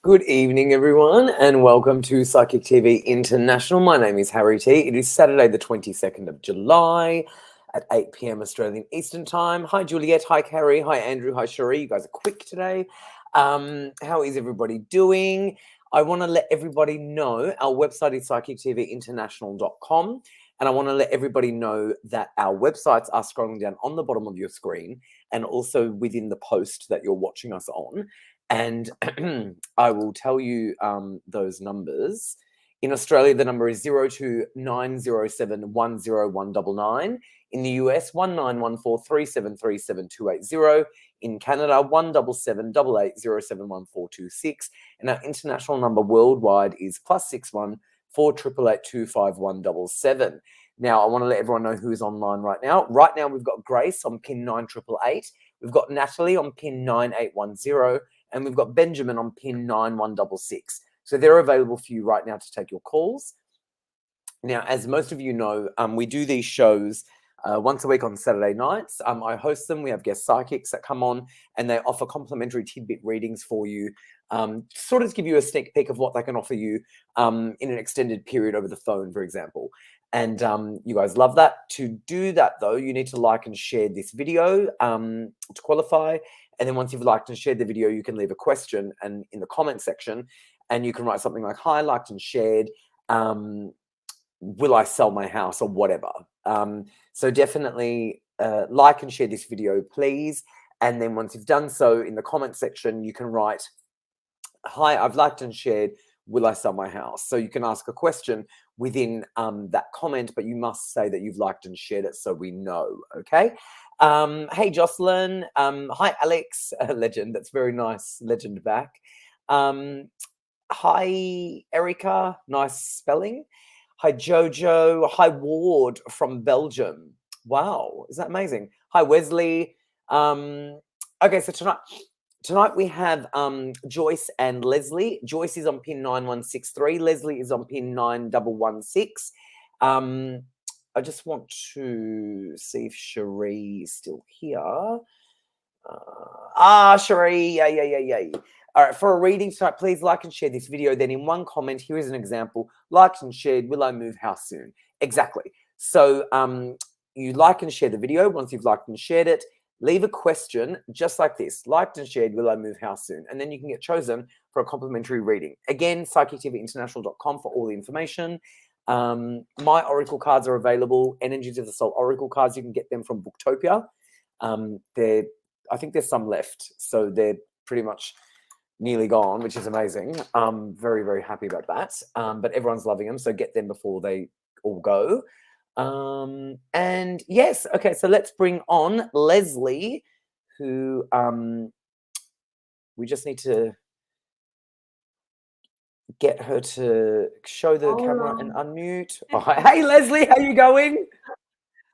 Good evening, everyone, and welcome to Psychic TV International. My name is Harry T. It is Saturday, the 22nd of July at 8 p.m. Australian Eastern Time. Hi, Juliet. Hi, Carrie. Hi, Andrew. Hi, Cherie. You guys are quick today. How is everybody doing? I want to let everybody know our website is psychictvinternational.com, and I want to let everybody know that our websites are scrolling down on the bottom of your screen and also within the post that you're watching us on. And I will tell you those numbers. In Australia, the number is 0290710199. In the US, 191437377280. In Canada, 17788071426. And our international number worldwide is +61 488825177. Now, I want to let everyone know who is online right now. Right now, we've got Grace on pin 9888. We've got Natalie on pin 9810. And we've got Benjamin on pin 9166. So they're available for you right now to take your calls. Now, as most of you know, we do these shows once a week on Saturday nights. I host them. We have guest psychics that come on and they offer complimentary tidbit readings for you, sort of to give you a sneak peek of what they can offer you in an extended period over the phone, for example. And you guys love that. To do that, though, you need to like and share this video to qualify. And then once you've liked and shared the video, you can leave a question and in the comment section, and you can write something like, "Hi, liked and shared. Will I sell my house?" or whatever. So definitely like and share this video, please. And then once you've done so, in the comment section, you can write, "Hi, I've liked and shared. Will I sell my house?" So you can ask a question within that comment, but you must say that you've liked and shared it so we know, okay? Hey, Jocelyn. Hi, Alex. Legend. That's very nice. Legend back. Hi, Erica. Nice spelling. Hi, Jojo. Hi, Ward from Belgium. Wow. Is that amazing? Hi, Wesley. Okay, so tonight we have Joyce and Lesley. Joyce is on pin 9163. Lesley is on pin 9116. I just want to see if Cherie is still here. Cherie. Yay. All right, for a reading tonight, please like and share this video. Then in one comment, here is an example. Liked and shared, will I move house soon? Exactly. So you like and share the video. Once you've liked and shared it, leave a question just like this. Liked and shared, will I move house soon? And then you can get chosen for a complimentary reading. Again, psychictvinternational.com for all the information. My oracle cards are available. Energies of the Soul oracle cards, you can get them from Booktopia. I think there's some left, so they're pretty much nearly gone, which is amazing. Very, very happy about that. But everyone's loving them, so get them before they all go. And yes, okay, so let's bring on Lesley, who we just need to get her to show the camera and unmute. Oh, hey, Lesley, how you going?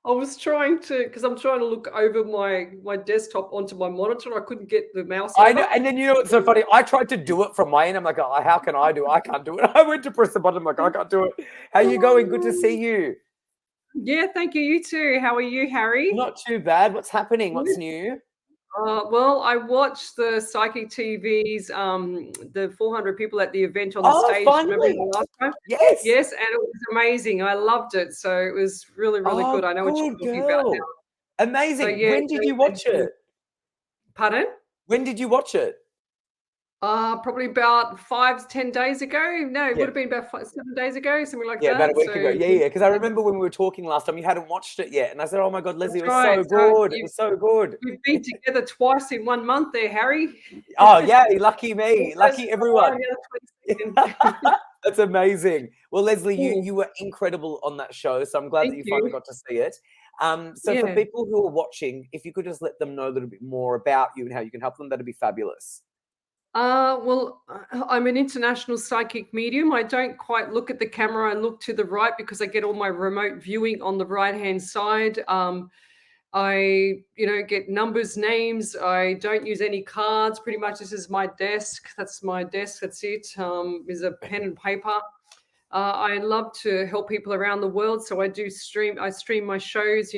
I was trying to, because I'm trying to look over my desktop onto my monitor. I couldn't get the mouse over. I know, and then you know what's so funny? I tried to do it from my end. I'm like, oh, how can I do it? I can't do it. I went to press the button. I'm like, I can't do it. How you going? Good to see you. Yeah, thank you. You too. How are you, Harry? Not too bad. What's happening? What's new? Well, I watched the Psychic TV's the 400 people at the event on the stage. Finally. Remember the last time? Yes, and it was amazing. I loved it. So it was really, really good. I know what you're talking about now. Amazing. So, yeah, when did you watch it? Pardon? When did you watch it? Probably about 5 to 10 days ago. No, it would have been about 7 days ago, something like that. Yeah, about a week ago. Yeah. Because I remember when we were talking last time, you hadn't watched it yet, and I said, "Oh my God, Lesley, it was so good. It was so good." We've been together twice in 1 month, there, Harry. Oh yeah, lucky me, lucky everyone. That's amazing. Well, Lesley, you were incredible on that show, so I'm glad that you finally got to see it. So for people who are watching, if you could just let them know a little bit more about you and how you can help them, that'd be fabulous. Well, I'm an international psychic medium. I don't quite look at the camera and look to the right because I get all my remote viewing on the right-hand side. I, get numbers, names. I don't use any cards. Pretty much this is my desk. That's my desk. That's it. Is a pen and paper. I love to help people around the world. So I stream my shows,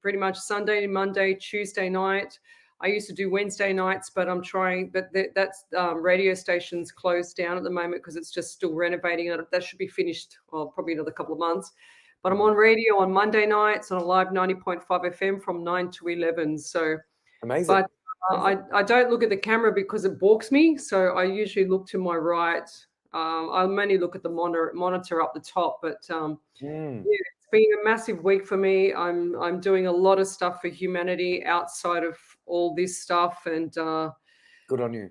pretty much Sunday, Monday, Tuesday night. I used to do Wednesday nights, but I'm trying. But that's radio station's closed down at the moment because it's just still renovating. That should be finished, probably another couple of months. But I'm on radio on Monday nights on a live 90.5 FM from 9 to 11. So amazing. But I don't look at the camera because it balks me. So I usually look to my right. I mainly look at the monitor up the top. But yeah, it's been a massive week for me. I'm doing a lot of stuff for humanity outside of all this stuff, and good on you.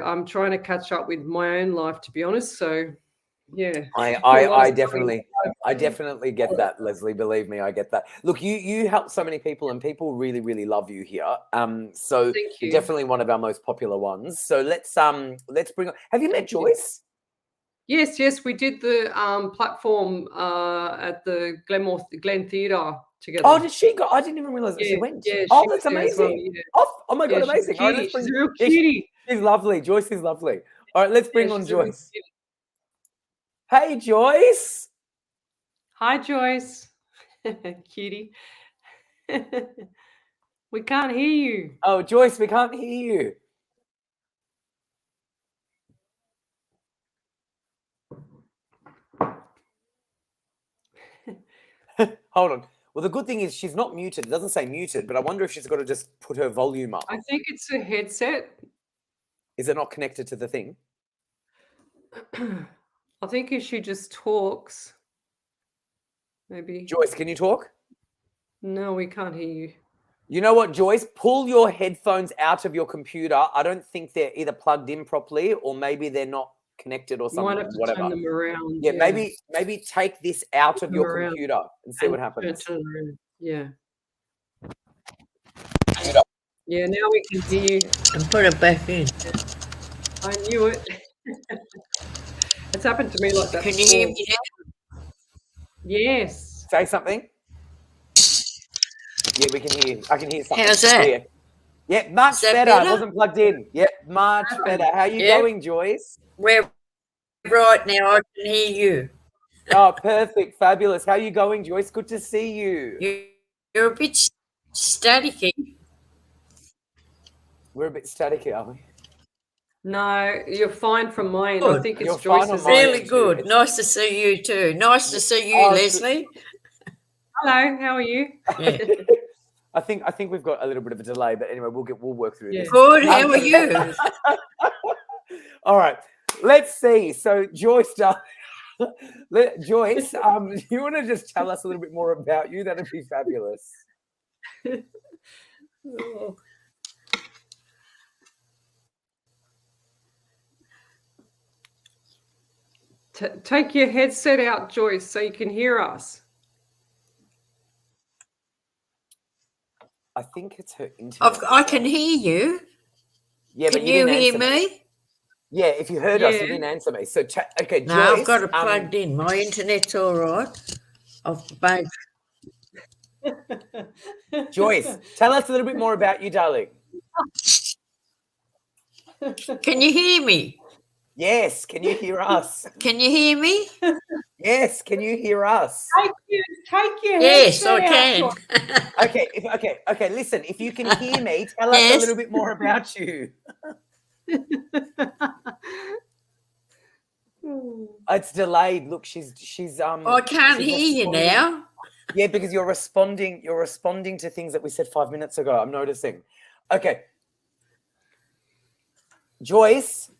I'm trying to catch up with my own life, to be honest. So yeah, I definitely get that, Lesley. Believe me, I get that. Look, you help so many people, and people really, really love you here. So you're definitely one of our most popular ones. So let's bring on. Have you met Joyce? Yes, we did the platform at the Glen Theatre together. Oh, did she go? I didn't even realize that she went. Yeah, that's amazing. Well, yeah. Oh my God, amazing. All right, let's bring, she's a real cutie. She's lovely. Joyce is lovely. All right, let's bring on Joyce. Hey, Joyce. Hi, Joyce. Cutie. We can't hear you. Oh, Joyce, we can't hear you. Hold on. Well, the good thing is she's not muted. It doesn't say muted, but I wonder if she's got to just put her volume up. I think it's a headset. Is it not connected to the thing? I think if she just talks, maybe. Joyce, can you talk? No, we can't hear you. You know what, Joyce? Pull your headphones out of your computer. I don't think they're either plugged in properly, or maybe they're not connected or something. You might have to turn them around. Yeah, maybe take this out of your computer and see what happens. Yeah. Yeah, now we can hear you. And put it back in. I knew it. It's happened to me like that. Can you hear me now? Yes. Say something. Yeah, we can hear you. I can hear something. How's that? Yeah, much better. I wasn't plugged in. Yep, much better. How are you going, Joyce? We're right now. I can hear you. Oh, perfect. Fabulous. How are you going, Joyce? Good to see you. You're a bit staticky. We're a bit staticky, are we? No, you're fine from mine. Good. I think it's Joyce's. Really good. Nice to see you too. Nice to see you, Lesley. Hello, how are you? Yeah. I think we've got a little bit of a delay, but anyway, we'll work through this. Good. How are you? All right. Let's see. So Joyce, Joyce, do you want to just tell us a little bit more about you? That'd be fabulous. Oh. Take your headset out, Joyce, so you can hear us. I think it's her internet. I can hear you. Yeah, can but you hear me? Yeah, if you heard us, you didn't answer me. So, okay, Joyce. No, I've got it plugged in. My internet's all right. Joyce, tell us a little bit more about you, darling. Can you hear me? Yes, can you hear us? Can you hear me? Yes, can you hear us? Take your Yes, headset I can. out. Okay. Listen, if you can hear me, tell us a little bit more about you. It's delayed. Look, she's I can't hear you now. Yeah, because you're responding to things that we said 5 minutes ago. I'm noticing. Okay. Joyce.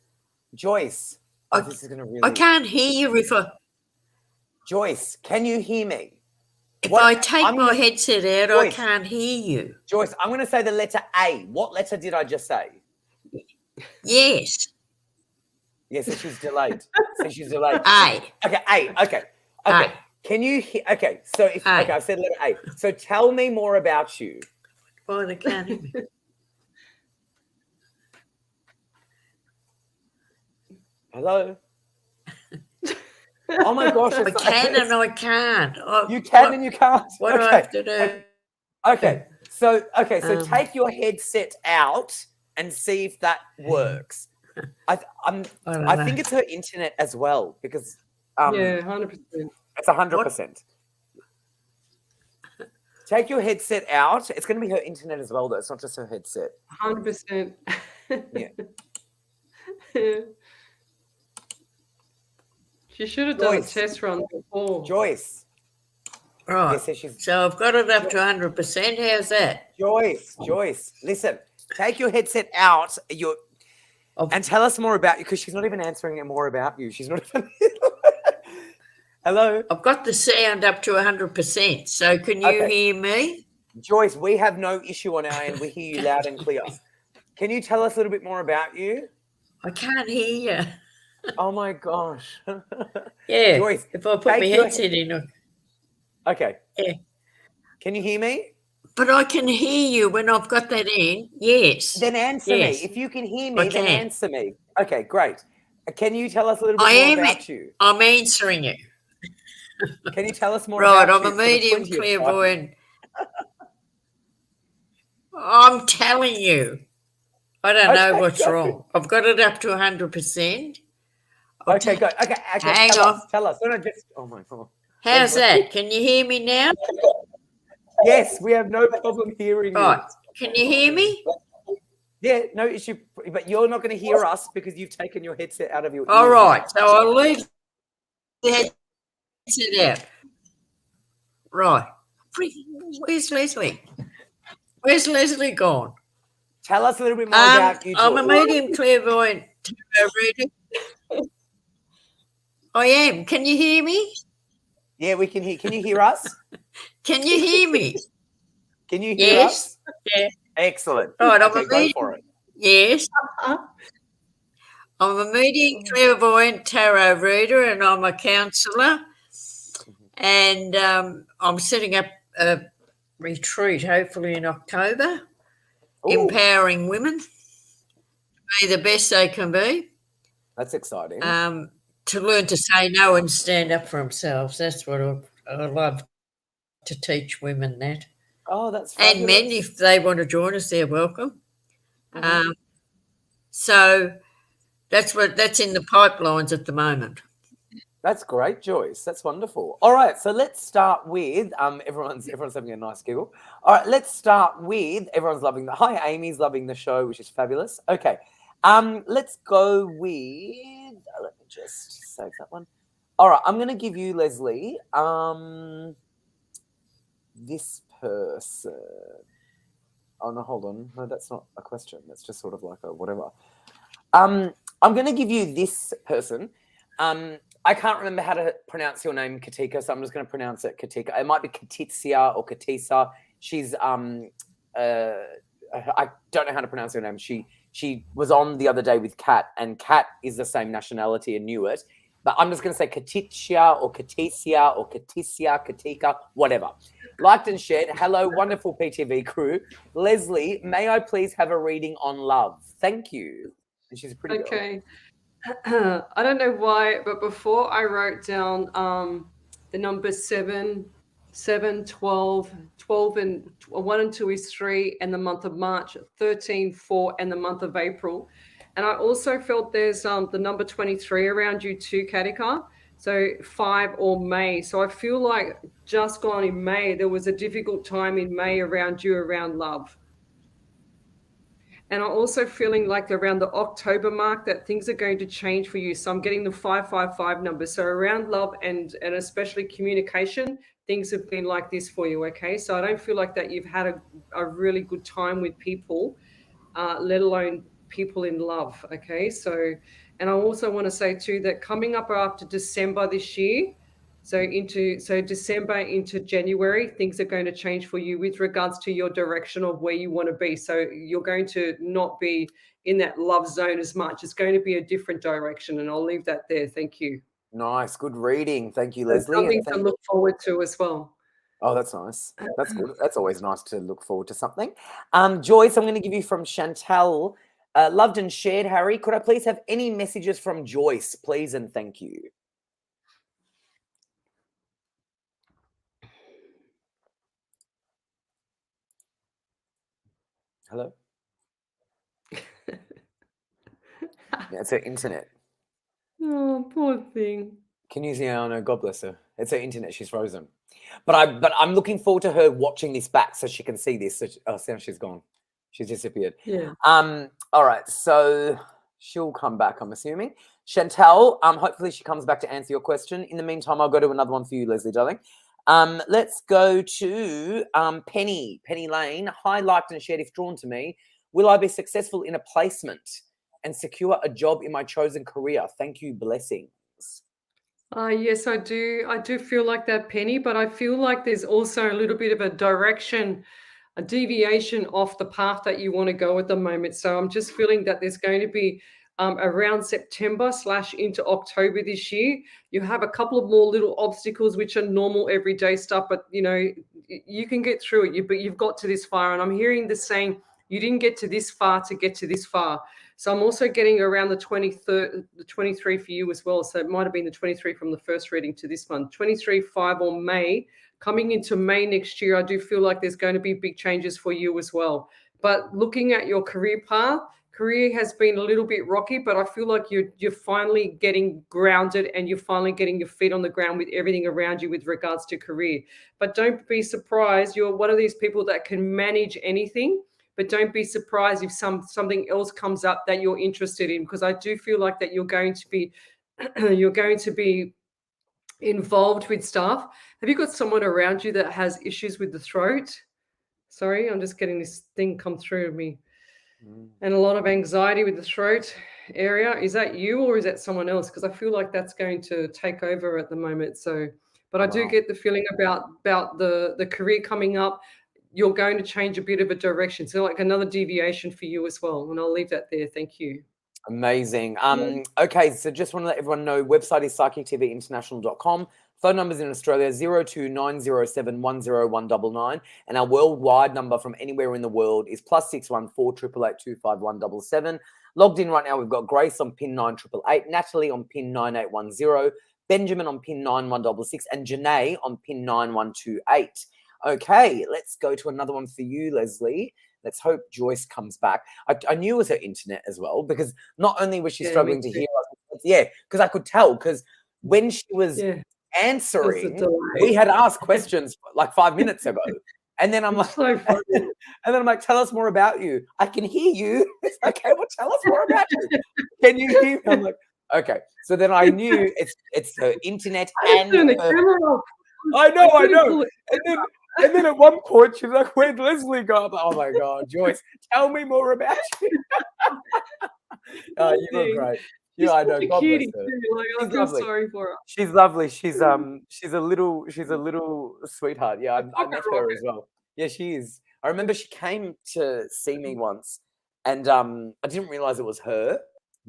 This is gonna really. I can't hear you Joyce, can you hear me? If I take my headset out, Joyce, I can't hear you. Joyce, I'm going to say the letter A. What letter did I just say? Yes. Yes, so she's delayed. A. Okay, A. Okay. A. Can you hear? Okay, so I said letter A. So tell me more about you. Well, I can't hear me. Hello. Oh my gosh! I can and I can't. You can and you can't. What do I have to do? Okay. So take your headset out and see if that works. I think it's her internet as well because yeah, 100%. It's 100%. Take your headset out. It's going to be her internet as well, though. It's not just her headset. 100%. Yeah. She should have done a Joyce. test run before. Joyce. Right. Yes, she's... So I've got it up to 100%. How's that? Joyce, listen. Take your headset out. And tell us more about you, because she's not even answering more about you. She's not even... Hello? I've got the sound up to 100%. So can you hear me? Joyce, we have no issue on our end. We hear you loud and clear. Can you tell us a little bit more about you? I can't hear you. Oh, my gosh. Yeah. Joyce, if I put my headset in. Okay. Yeah. Can you hear me? But I can hear you when I've got that in. Yes. Then answer me. If you can hear me, then answer me. Okay, great. Can you tell us a little bit more about you? I'm answering you. Can you tell us more right, about you? I'm a medium clairvoyant. I'm telling you. I don't know what's wrong. I've got it up to 100%. Okay, go. Okay, hang on. Tell us. No, just, oh my God. How's that? Can you hear me now? Yes, we have no problem hearing you. Right. Can you hear me? Yeah, no issue. But you're not going to hear us because you've taken your headset out of your ear. All right. So I'll leave the headset out. Right. Where's Lesley? Where's Lesley gone? Tell us a little bit more about you, I'm a medium clairvoyant reader. I am. Can you hear me? Yeah, we can hear. Can you hear us? Can you hear me? Can you hear us? Yeah. Excellent. Right, I'm okay, a medium. go for it. Yes. I'm a medium clairvoyant tarot reader, and I'm a counsellor. And I'm setting up a retreat, hopefully in October, empowering women to be the best they can be. That's exciting. To learn to say no and stand up for themselves. That's what I love to teach women that. Oh, that's fabulous. And men, if they want to join us, they're welcome. So that's in the pipelines at the moment. That's great, Joyce. That's wonderful. All right, so let's start with everyone's having a nice giggle. All right, let's start with everyone's loving hi, Amy's loving the show, which is fabulous. Okay. Let's go with let me just save that one. All right, I'm going to give you, Lesley, this person. Oh, no, hold on. No, that's not a question. That's just sort of like a whatever. I'm going to give you this person. I can't remember how to pronounce your name, Katika, so I'm just going to pronounce it Katika. It might be Katitsia or Katisa. She's I don't know how to pronounce her name. She was on the other day with Kat, and Kat is the same nationality and knew it. But I'm just going to say Katitsia or Katisia or Katisia, Katika, whatever. Liked and shared. Hello, wonderful PTV crew. Lesley, may I please have a reading on love? Thank you. And she's a pretty girl. Okay. I don't know why, but before I wrote down the number 7, 12, 12 and 1 and 2 is 3, and the month of March, 13, 4, and the month of April. And I also felt there's the number 23 around you too, Katika. So 5 or May. So I feel like just gone in May, there was a difficult time in May around you, around love. And I'm also feeling like around the October mark that things are going to change for you. So I'm getting the 555 number. So around love and especially communication, things have been like this for you, okay? So I don't feel like that you've had a really good time with people, let alone people in love, okay? So, and I also want to say too that coming up after December this year, so December into January, things are going to change for you with regards to your direction of where you want to be. So you're going to not be in that love zone as much. It's going to be a different direction, and I'll leave that there. Thank you. Nice. Good reading. Thank you, Lesley. Something to look forward to as well. Oh, that's nice. That's good. That's always nice to look forward to something. Joyce, I'm going to give you from Chantal. Loved and shared, Harry. Could I please have any messages from Joyce, please, and thank you. Hello? Yeah, it's her internet. Oh, poor thing. Can you see? Oh, no, God bless her. It's her internet. She's frozen. But I'm looking forward to her watching this back so she can see this. So now she's gone. She's disappeared. Yeah. All right. So she'll come back, I'm assuming. Chantel, hopefully she comes back to answer your question. In the meantime, I'll go to another one for you, Lesley, darling. Let's go to Penny Lane. Hi, liked and shared if drawn to me. Will I be successful in a placement and secure a job in my chosen career? Thank you. Blessings. Yes, I do. I do feel like that, Penny, but I feel like there's also a little bit of a direction, a deviation off the path that you want to go at the moment. So I'm just feeling that there's going to be around September / into October this year, you have a couple of more little obstacles, which are normal everyday stuff, but you can get through it. But you've got to this far, and I'm hearing this saying you didn't get to this far to get to this far. So I'm also getting around the 23rd, the 23 for you as well. So it might have been the 23 from the first reading to this one, 23, 5 or May. Coming into May next year, I do feel like there's going to be big changes for you as well. But looking at your career path, career has been a little bit rocky, but I feel like you're finally getting grounded and you're finally getting your feet on the ground with everything around you with regards to career. But don't be surprised. You're one of these people that can manage anything. But don't be surprised if something else comes up that you're interested in, because I do feel like that you're going to be involved with stuff. Have you got someone around you that has issues with the throat? Sorry, I'm just getting this thing come through me. And a lot of anxiety with the throat area. Is that you or is that someone else? Because I feel like that's going to take over at the moment. So, but I do get the feeling about the career coming up. You're going to change a bit of a direction. So like another deviation for you as well. And I'll leave that there. Thank you. Amazing. Okay, so just want to let everyone know, website is psychictvinternational.com. Phone numbers in Australia 0290710199, and our worldwide number from anywhere in the world is +614 888 25177. Logged in right now, we've got Grace on pin 9888, Natalie on pin 9810, Benjamin on pin 9166, and Janae on pin 9128. Okay, let's go to another one for you, Lesley. Let's hope Joyce comes back. I knew it was her internet as well, because not only was she struggling to hear us, because I could tell, because when she was answering, we had asked questions like 5 minutes ago. And then I'm like, so funny. and then I'm like, tell us more about you. I can hear you. It's like, okay, well, tell us more about you. Can you hear me? I'm like, okay. So then I knew it's her internet and turn the camera off. I know. And then at one point, she's like, where'd Lesley go? I'm like, oh, my God, Joyce, tell me more about you. You were great. Yeah, I know. God bless her. Like, I feel sorry for her. She's lovely. She's a little sweeteheart. Yeah, I met her as well. Yeah, she is. I remember she came to see me once, and I didn't realize it was her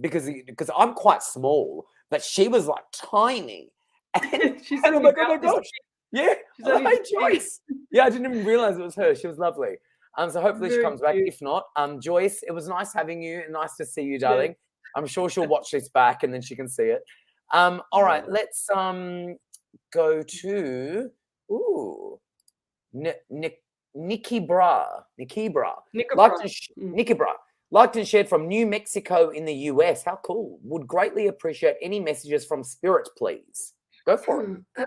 because I'm quite small, but she was like tiny. And I'm like, oh my gosh. Yeah. Hey, Joyce. Yeah, I didn't even realize it was her. She was lovely. So hopefully she comes back. If not, Joyce, it was nice having you and nice to see you, darling. I'm sure she'll watch this back and then she can see it. All right, let's go to Nikki Bra. Liked and shared from New Mexico in the US. How cool. Would greatly appreciate any messages from Spirit, please. Go for it. I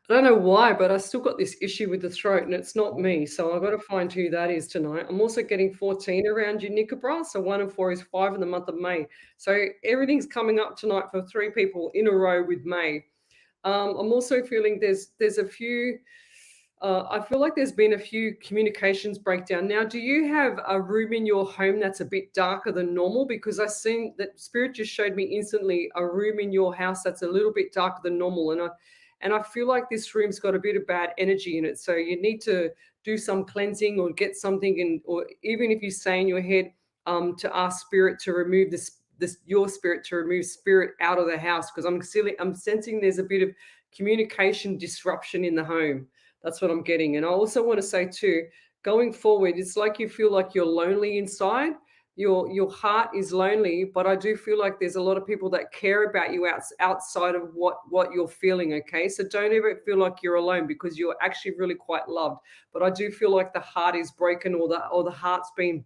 don't know why, but I still got this issue with the throat, and it's not me. So I've got to find who that is tonight. I'm also getting 14 around you, Nickabra. So 1 and 4 is 5 in the month of May. So everything's coming up tonight for 3 people in a row with May. I'm also feeling there's a few. I feel like there's been a few communications breakdown. Now, do you have a room in your home that's a bit darker than normal? Because I seen that Spirit just showed me instantly a room in your house that's a little bit darker than normal. And I feel like this room's got a bit of bad energy in it. So you need to do some cleansing or get something in, or even if you say in your head to ask Spirit to remove your spirit, to remove spirit out of the house. Because I'm sensing there's a bit of communication disruption in the home. That's what I'm getting. And I also want to say too, going forward, it's like you feel like you're lonely inside. Your heart is lonely, but I do feel like there's a lot of people that care about you outside of what you're feeling, okay? So don't ever feel like you're alone, because you're actually really quite loved. But I do feel like the heart is broken, or the heart's been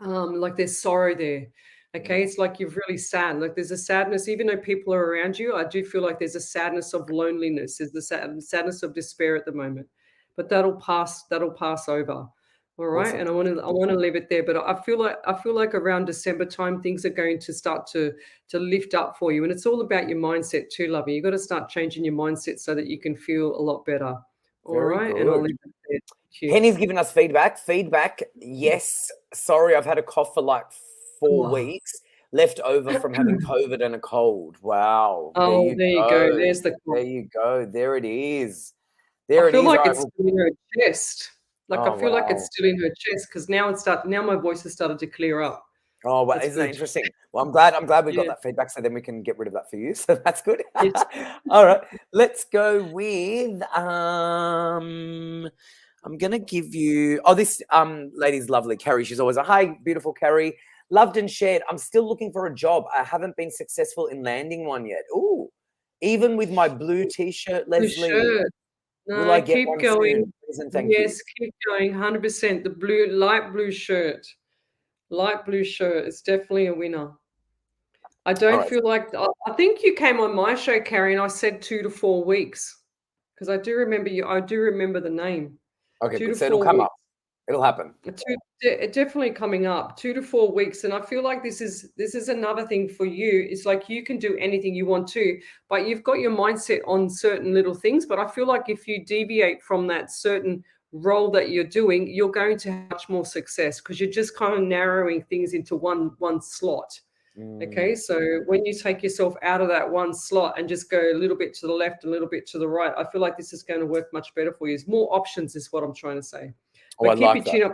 like there's sorrow there. Okay, it's like you're really sad. Like there's a sadness, even though people are around you. I do feel like there's a sadness of loneliness. There's the sadness of despair at the moment, but that'll pass. That'll pass over. All right, Awesome. and I want to leave it there. But I feel like around December time, things are going to start to lift up for you, and it's all about your mindset too, lovey. You got to start changing your mindset so that you can feel a lot better. All Very right, and I'll good. leave it there. Thank you. Penny's giving us feedback. Yes. Sorry, I've had a cough for like 4 Oh. weeks, left over from having COVID and a cold. Wow. Oh, there you go. There's the There you go. There it is. I There it feel is. like All right, it's well- still in her chest. Like I Oh, feel like wow. it's still in her chest because now my voice has started to clear up. Oh, well, That's isn't that good. interesting? Well, I'm glad we got Yeah. that feedback, so then we can get rid of that for you. So that's good. Yes. All right, let's go with I'm gonna give you this lady's lovely, Carrie. She's always hi, beautiful Carrie. Loved and shared. I'm still looking for a job. I haven't been successful in landing one yet. Ooh, even with my blue t-shirt, Blue Lesley. shirt. Will I No, get keep one going. soon? Please and thank you. Yes, keep going. 100%. The light blue shirt. Light blue shirt is definitely a winner. I don't right. feel like I think you came on my show, Carrie, and I said 2 to 4 weeks because I do remember you. I do remember the name. Okay, 2 good. to So it'll 4 come weeks. up. It'll happen. Definitely coming up 2 to 4 weeks, and I feel like this is another thing for you. It's like you can do anything you want to, but you've got your mindset on certain little things. But I feel like if you deviate from that certain role that you're doing, you're going to have much more success because you're just kind of narrowing things into one slot. Okay, so when you take yourself out of that one slot and just go a little bit to the left, a little bit to the right, I feel like this is going to work much better for you. There's more options, is what I'm trying to say. Oh, I But keep like your that. chin up.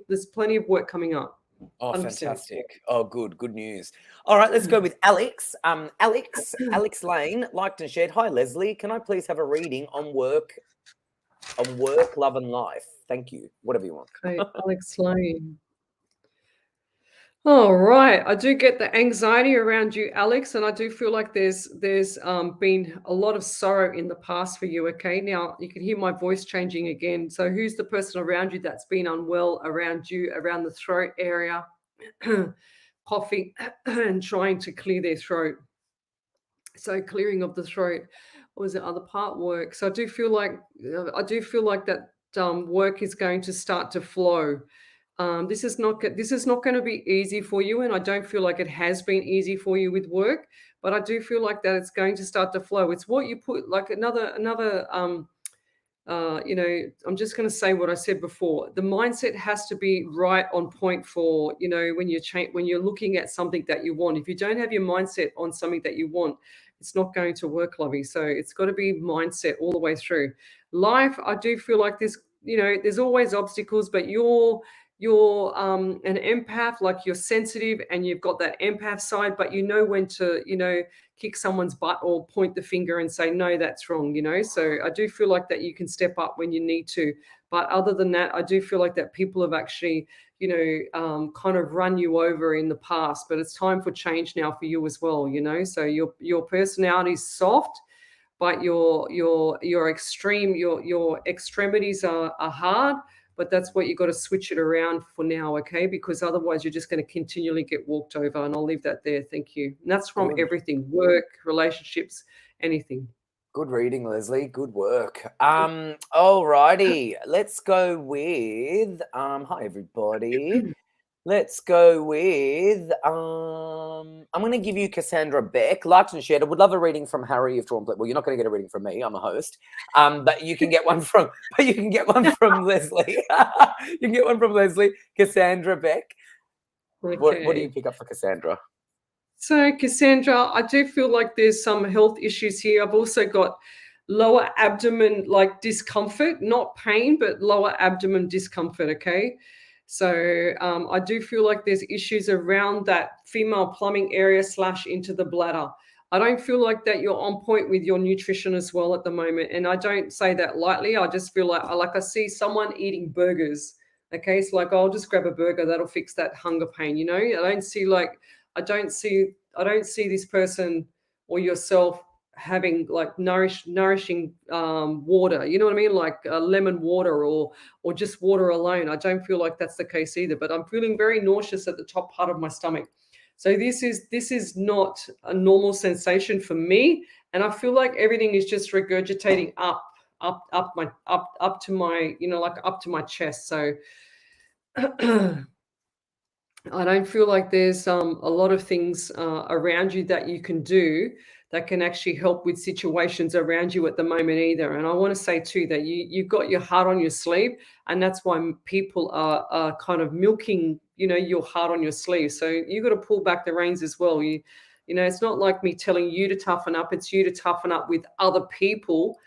There's plenty of work coming up. Oh, 100%. fantastic. Oh, good news. All right, let's go with Alex. Alex Lane liked and shared. Hi, Lesley. Can I please have a reading on work, love and life? Thank you. Whatever you want. Okay, Alex Lane. All right. I do get the anxiety around you, Alex, and I do feel like there's been a lot of sorrow in the past for you. Okay, now you can hear my voice changing again. So who's the person around you that's been unwell around you, around the throat area, coughing and trying to clear their throat? So clearing of the throat, or is it other part work? So I do feel like that work is going to start to flow. This is not going to be easy for you, and I don't feel like it has been easy for you with work. But I do feel like that it's going to start to flow. It's what you put, like another. I'm just going to say what I said before. The mindset has to be right on point for when you're looking at something that you want. If you don't have your mindset on something that you want, it's not going to work, lovey. So it's got to be mindset all the way through. Life, I do feel like there's always obstacles, but you're an empath, like you're sensitive and you've got that empath side, but you know when to, kick someone's butt or point the finger and say, no, that's wrong, So I do feel like that you can step up when you need to. But other than that, I do feel like that people have actually, kind of run you over in the past, but it's time for change now for you as well, So your personality is soft, but your extremities are hard. But that's what you got to switch it around for now, okay? Because otherwise you're just going to continually get walked over. And I'll leave that there. Thank you. And that's from everything: work, relationships, anything. Good reading, Lesley. Good work. All righty. Let's go with hi everybody. Let's go with I'm going to give you Cassandra Beck. Liked and shared. I would love a reading from Harry if drawn. Well, you're not going to get a reading from me. I'm a host. But you can get one from. But you can get one from Lesley. You can get one from Lesley. Cassandra Beck. Okay. What do you pick up for Cassandra? So Cassandra, I do feel like there's some health issues here. I've also got lower abdomen like discomfort, not pain, but lower abdomen discomfort. Okay. So I do feel like there's issues around that female plumbing area / into the bladder. I don't feel like that you're on point with your nutrition as well at the moment. And I don't say that lightly. I just feel like I see someone eating burgers. Okay. It's like, I'll just grab a burger. That'll fix that hunger pain. I don't see this person or yourself having like nourishing water, you know what I mean, like lemon water or just water alone. I don't feel like that's the case either, but I'm feeling very nauseous at the top part of my stomach. So this is not a normal sensation for me, and I feel like everything is just regurgitating up to my, like up to my chest. So I don't feel like there's a lot of things around you that you can do that can actually help with situations around you at the moment either. And I want to say too that you've got your heart on your sleeve, and that's why people are kind of milking, your heart on your sleeve. So you got to pull back the reins as well. It's not like me telling you to toughen up. It's you to toughen up with other people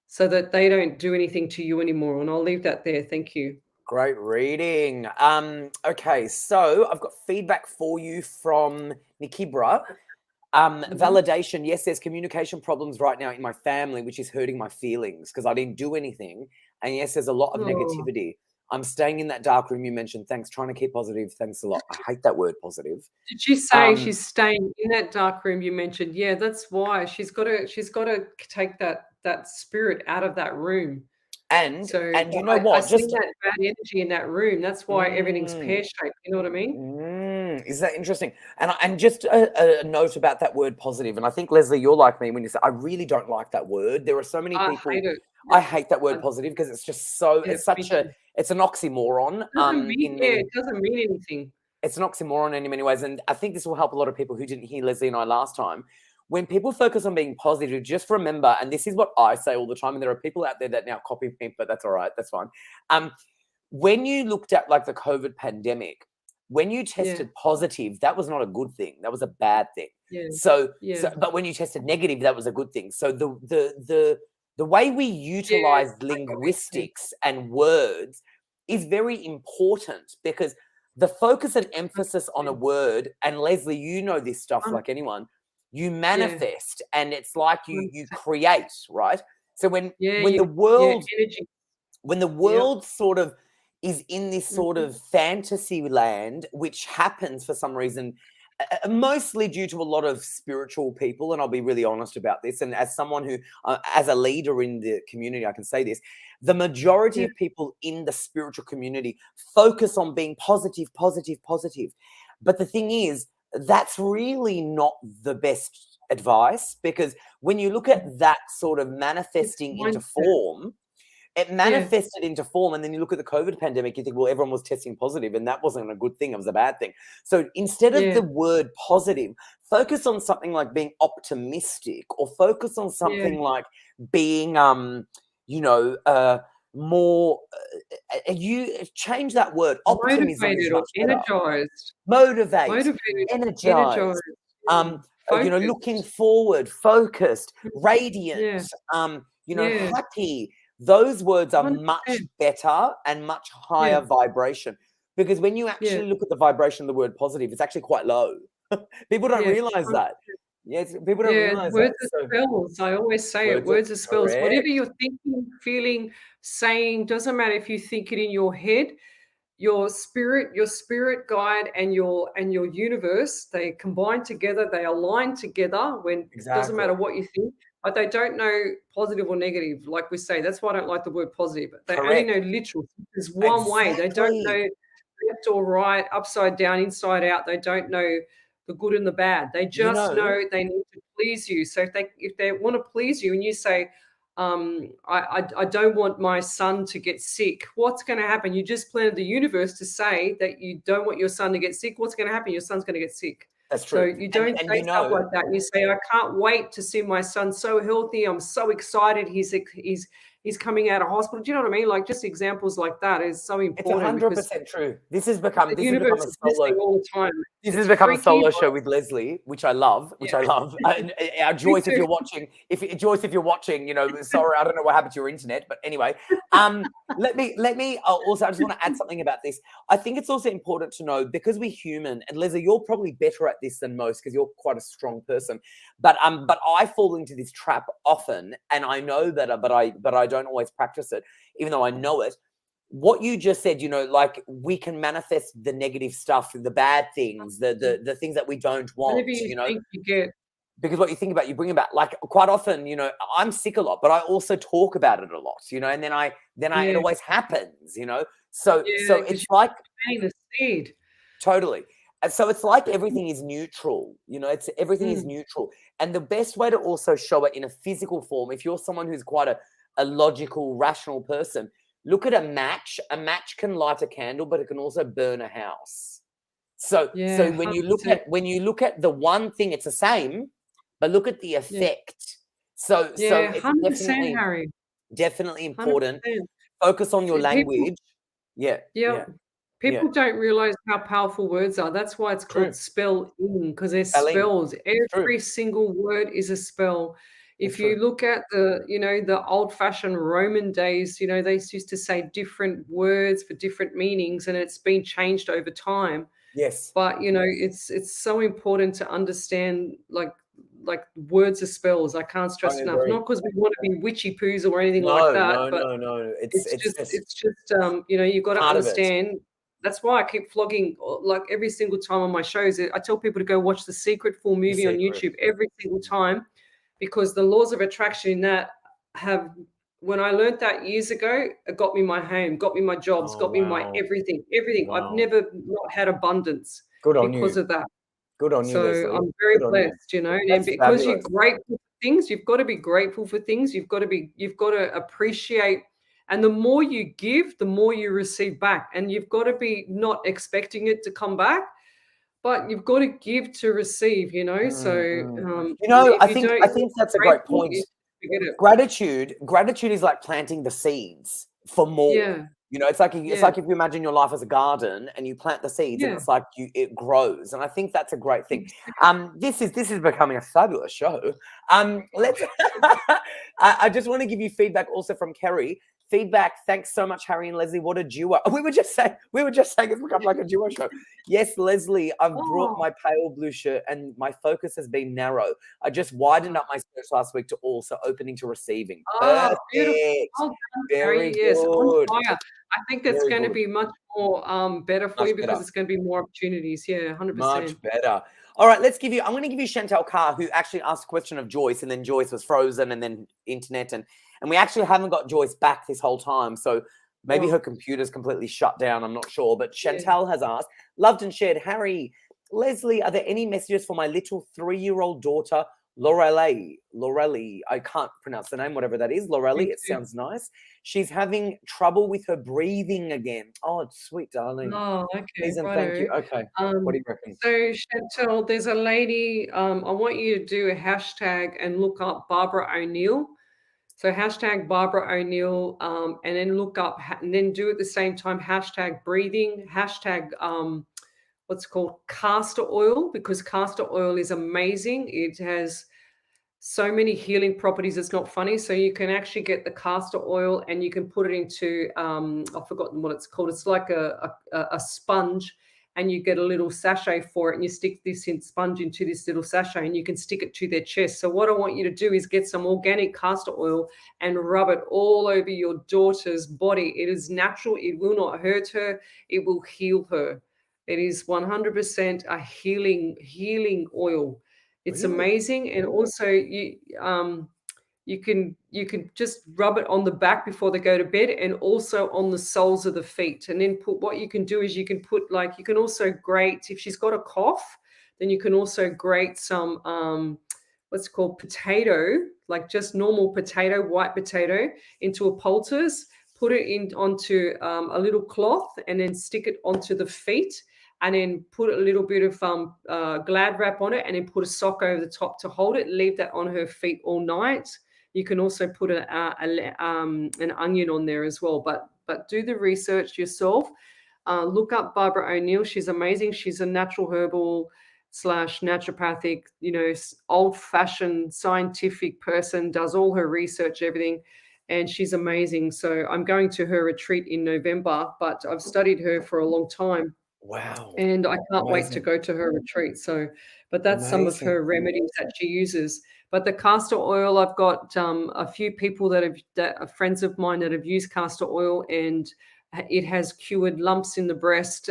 so that they don't do anything to you anymore. And I'll leave that there. Thank you. Great reading. Okay, so I've got feedback for you from Nikibra. Validation. Yes, there's communication problems right now in my family, which is hurting my feelings because I didn't do anything. And yes, there's a lot of negativity. I'm staying in that dark room you mentioned. Thanks. Trying to keep positive. Thanks a lot. I hate that word positive. Did she say she's staying in that dark room you mentioned? Yeah, that's why she's got to take that spirit out of that room. And you know what? I see that bad energy in that room. That's why everything's pear-shaped. You know what I mean? Is that interesting? And just a note about that word positive. And I think, Lesley, you're like me when you say, I really don't like that word. There are so many people. I hate that word positive because it's just so, it's an oxymoron. It doesn't mean anything. It's an oxymoron in many ways. And I think this will help a lot of people who didn't hear Lesley and I last time. When people focus on being positive, just remember, and this is what I say all the time, and there are people out there that now copy me, but that's all right. That's fine. When you looked at like the COVID pandemic, when you tested positive, that was not a good thing. That was a bad thing. But when you tested negative, that was a good thing. So the way we utilize linguistics and words is very important because the focus and emphasis on a word, and Lesley, you know this stuff like anyone, you manifest and it's like you create, right? So when the world sort of is in this sort of fantasy land, which happens for some reason, mostly due to a lot of spiritual people, and I'll be really honest about this, and as someone who, as a leader in the community, I can say this, the majority of people in the spiritual community focus on being positive, positive, positive. But the thing is, that's really not the best advice because when you look at that sort of manifesting into form, it manifested into form. And then you look at the COVID pandemic, you think, well, everyone was testing positive and that wasn't a good thing. It was a bad thing. So instead of the word positive, focus on something like being optimistic or focus on something like being, more you change that word. Optimism is much better. Motivated, energized, looking forward, focused, radiant, happy. Those words are much better and much higher vibration because when you actually look at the vibration of the word positive, it's actually quite low. People don't realize that. Yes, people don't realize words that. Are spells. I always say it. Words are spells. Correct. Whatever you're thinking, feeling, saying, doesn't matter if you think it in your head, your spirit guide and your universe, they combine together, they align together when it doesn't matter what you think. But they don't know positive or negative, like we say. That's why I don't like the word positive. They only know literal. There's one way. They don't know left or right, upside down, inside out. They don't know the good and the bad. They just know they need to please you. So if they want to please you and you say, I don't want my son to get sick, what's going to happen? You just planted the universe to say that you don't want your son to get sick. What's going to happen? Your son's going to get sick. That's true. So you don't say stuff like that. You say, I can't wait to see my son so healthy. I'm so excited. He's coming out of hospital. Do you know what I mean? Like just examples like that is so important. It's 100% true. This has become a solo all the time. This has become a solo show with Lesley, which I love. Joyce, if you're watching, Joyce, if you're watching, sorry, I don't know what happened to your internet, but anyway, let me also, I just want to add something about this. I think it's also important to know because we're human, and Lesley, you're probably better at this than most because you're quite a strong person. But I fall into this trap often, and I know better, but I don't always practice it, even though I know it. What you just said, like we can manifest the negative stuff, the bad things, the things that we don't want, Whatever you think you get. Because what you think about, you bring about. Like quite often, I'm sick a lot, but I also talk about it a lot, and then it always happens, So it's like planting the seed. Totally. So it's like everything is neutral, everything is neutral. And the best way to also show it in a physical form, if you're someone who's quite a logical, rational person, look at a match. A match can light a candle, but it can also burn a house. So when you look at the one thing, it's the same, but look at the effect. So it's 100%, Harry. definitely important. 100%. Focus on your See, people- language. People don't realize how powerful words are. That's why it's called spell in, because they're Spelling. spells. Every single word is a spell. If you look at the old-fashioned Roman days, they used to say different words for different meanings, and it's been changed over time. Yes. But it's so important to understand like words are spells. I can't stress enough. Not because we want to be witchy poos or anything like that. No. It's just you've got to understand. That's why I keep flogging like every single time on my shows. I tell people to go watch The Secret full movie on YouTube every single time, because the laws of attraction in that when I learned that years ago, it got me my home, got me my jobs, got me my everything. Wow. I've never not had abundance because of that. Good on you, So Lesley. I'm very blessed, and because you're fabulous. grateful for things, you've got to be grateful for things. You've got to appreciate. And the more you give, the more you receive back. And you've got to be not expecting it to come back, but you've got to give to receive, So, I think that's a great point. Gratitude is like planting the seeds for more. Yeah. It's like if you imagine your life as a garden and you plant the seeds and it's like it grows. And I think that's a great thing. This is becoming a fabulous show. I just want to give you feedback also from Kerry. Feedback. Thanks so much, Harry and Lesley. What a duo. We were just saying it's become like a duo show. Yes, Lesley, I've brought my pale blue shirt and my focus has been narrow. I just widened up my search last week to also opening to receiving. Oh, beautiful. Perfect. Well done, Very Harry. Yes, good. on fire. I think that's going to be much more better for you, because better. it's going to be more opportunities. Yeah, 100%. Much better. All right, I'm going to give you Chantal Carr, who actually asked a question of Joyce, and then Joyce was frozen, and then internet, and we actually haven't got Joyce back this whole time. So maybe her computer's completely shut down. I'm not sure. But Chantal has asked, loved and shared, Harry, Lesley, are there any messages for my little 3-year-old daughter, Lorelli? I can't pronounce the name, whatever that is. Lorelli, it sounds nice. She's having trouble with her breathing again. Oh, sweet darling. Oh, okay. Please and thank you. Okay. What do you reckon? So, Chantal, there's a lady, I want you to do a hashtag and look up Barbara O'Neill. So hashtag Barbara O'Neill, and then look up, and then do at the same time, hashtag breathing, hashtag what's called castor oil, because castor oil is amazing. It has so many healing properties. It's not funny. So you can actually get the castor oil and you can put it into, I've forgotten what it's called. It's like a sponge, and you get a little sachet for it, and you stick this sponge into this little sachet, and you can stick it to their chest. So what I want you to do is get some organic castor oil and rub it all over your daughter's body. It is natural. It will not hurt her. It will heal her. It is 100% a healing oil. It's amazing. And also you can just rub it on the back before they go to bed, and also on the soles of the feet. And then what you can do is you can also grate, if she's got a cough, then you can also grate some what's called potato, like just normal potato, white potato, into a poultice, put it onto a little cloth, and then stick it onto the feet, and then put a little bit of Glad wrap on it, and then put a sock over the top to hold it. Leave that on her feet all night. You can also put an onion on there as well. But do the research yourself. Look up Barbara O'Neill. She's amazing. She's a natural herbal / naturopathic, old-fashioned scientific person, does all her research, everything. And she's amazing. So I'm going to her retreat in November, but I've studied her for a long time. Wow. And I can't wait to go to her retreat. So, but that's some of her remedies that she uses. But the castor oil, I've got a few people that are friends of mine that have used castor oil, and it has cured lumps in the breast.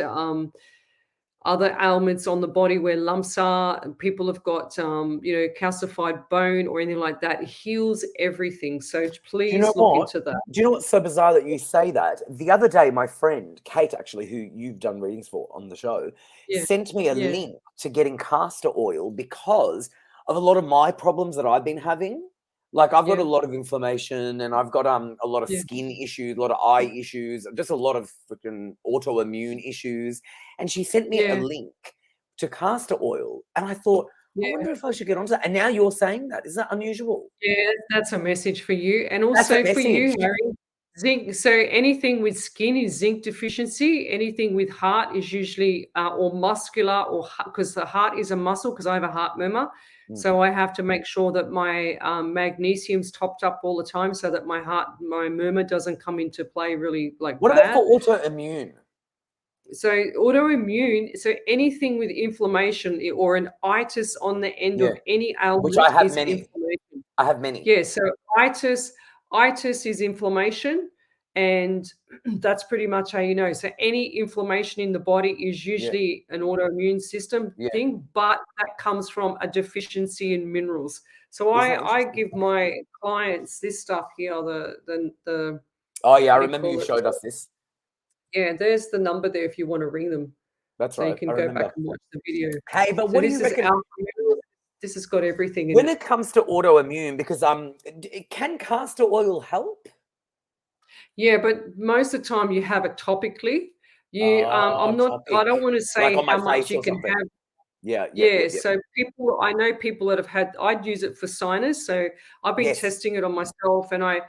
other ailments on the body where lumps are, and people have got, calcified bone or anything like that. It heals everything. So Do you know please look what? into that. Do you know what's so bizarre that you say that? The other day, my friend Kate, actually, who you've done readings for on the show, Yeah. sent me a Yeah. link to getting castor oil because of a lot of my problems that I've been having. Like I've got a Yeah. lot of inflammation and I've got a lot of Yeah. skin issues, a lot of eye issues, just a lot of freaking autoimmune issues. And she sent me a Yeah. link to castor oil. And I thought, I Yeah. wonder if I should get onto that. And now you're saying that. Is that unusual? Yeah, that's a message for you. And That's a also for you, message. Harry, zinc. So anything with skin is zinc deficiency. Anything with heart is usually or muscular, or because the heart is a muscle, because I have a heart murmur. So I have to make sure that my magnesium's topped up all the time so that my murmur doesn't come into play really What about bad. for autoimmune? So autoimmune, so anything with inflammation or an itis on the end Yeah. of any Which ailment I have is many. inflammation. I have many. Yeah, so itis is inflammation, and that's pretty much how you know. So any inflammation in the body is usually an autoimmune system Yeah. thing, but that comes from a deficiency in minerals. So Isn't that I interesting? give my clients this stuff here, the Oh yeah, I what do you remember call you it? showed us this. Yeah, there's the number there if you want to ring them. That's So you right. can I go back remember. and watch the video. Hey, but So what do this you is reckon alpha minerals. This has got everything in when it. it comes to autoimmune? Because can castor oil help? Yeah, but most of the time you have it topically. You, I'm not. I don't Topic. want to Like say on my how much face you or can something. have. Yeah. Yeah, so I know people that have had. I'd use it for sinus, so I've been Yes. testing it on myself, and I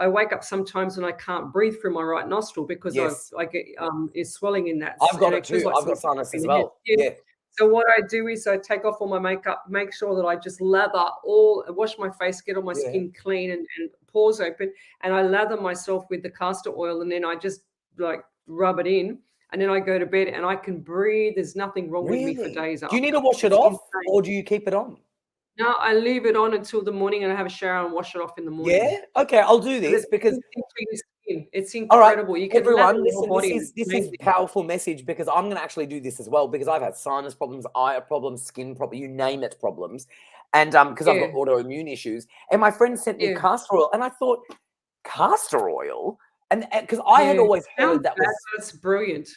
wake up sometimes and I can't breathe through my right nostril because Yes. I get is swelling in that, I've got and it it feels too. like I've got something sinus in as the head. well. Yeah. Yeah. So what I do is I take off all my makeup, make sure that I just wash my face, get all my Yeah. skin clean and pores open, and I lather myself with the castor oil, and then I just like rub it in, and then I go to bed and I can breathe. There's nothing wrong with me for Really? days Do after. you need to wash it It's off insane. or do you keep it on? No, I leave it on until the morning and I have a shower and wash it off in the morning. Yeah. Okay, I'll do But this because into your skin. It's all right, incredible. You can lather everyone, your listen, body. this is powerful message because I'm going to actually do this as well because I've had sinus problems, eye problems, skin problems, you name it problems. And because I've got autoimmune issues. And my friend sent me castor oil and I thought, castor oil? And because I had always heard that was... That's brilliant.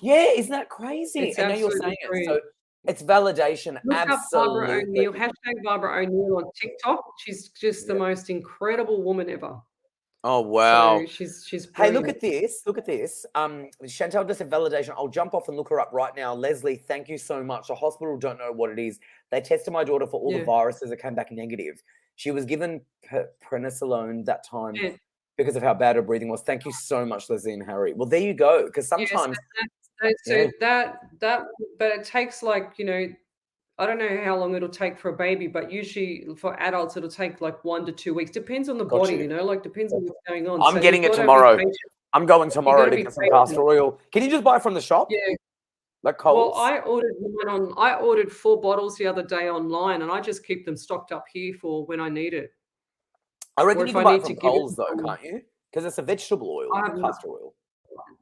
Yeah, isn't that crazy? It's And now you're absolutely saying brilliant. it. So it's validation. Look up Barbara Absolutely. O'Neill, #Barbara O'Neill on TikTok. She's just the most incredible woman ever. Oh wow! So she's Hey, brilliant. look at this! Look at this. Chantal just said validation. I'll jump off and look her up right now. Lesley, thank you so much. The hospital don't know what it is. They tested my daughter for all the viruses that came back negative. She was given prednisolone that time because of how bad her breathing was. Thank you so much, Lesley and Harry. Well, there you go. Because sometimes, but it takes I don't know how long it'll take for a baby, but usually for adults, it'll take like 1 to 2 weeks. Depends on the body, depends on what's going on. I'm getting it tomorrow. I'm going tomorrow to get some castor oil. Can you just buy it from the shop? Yeah. Like Coles? Well, I ordered 4 bottles the other day online, and I just keep them stocked up here for when I need it. I reckon you can buy it from Coles though, can't you? Because it's a vegetable oil, castor oil.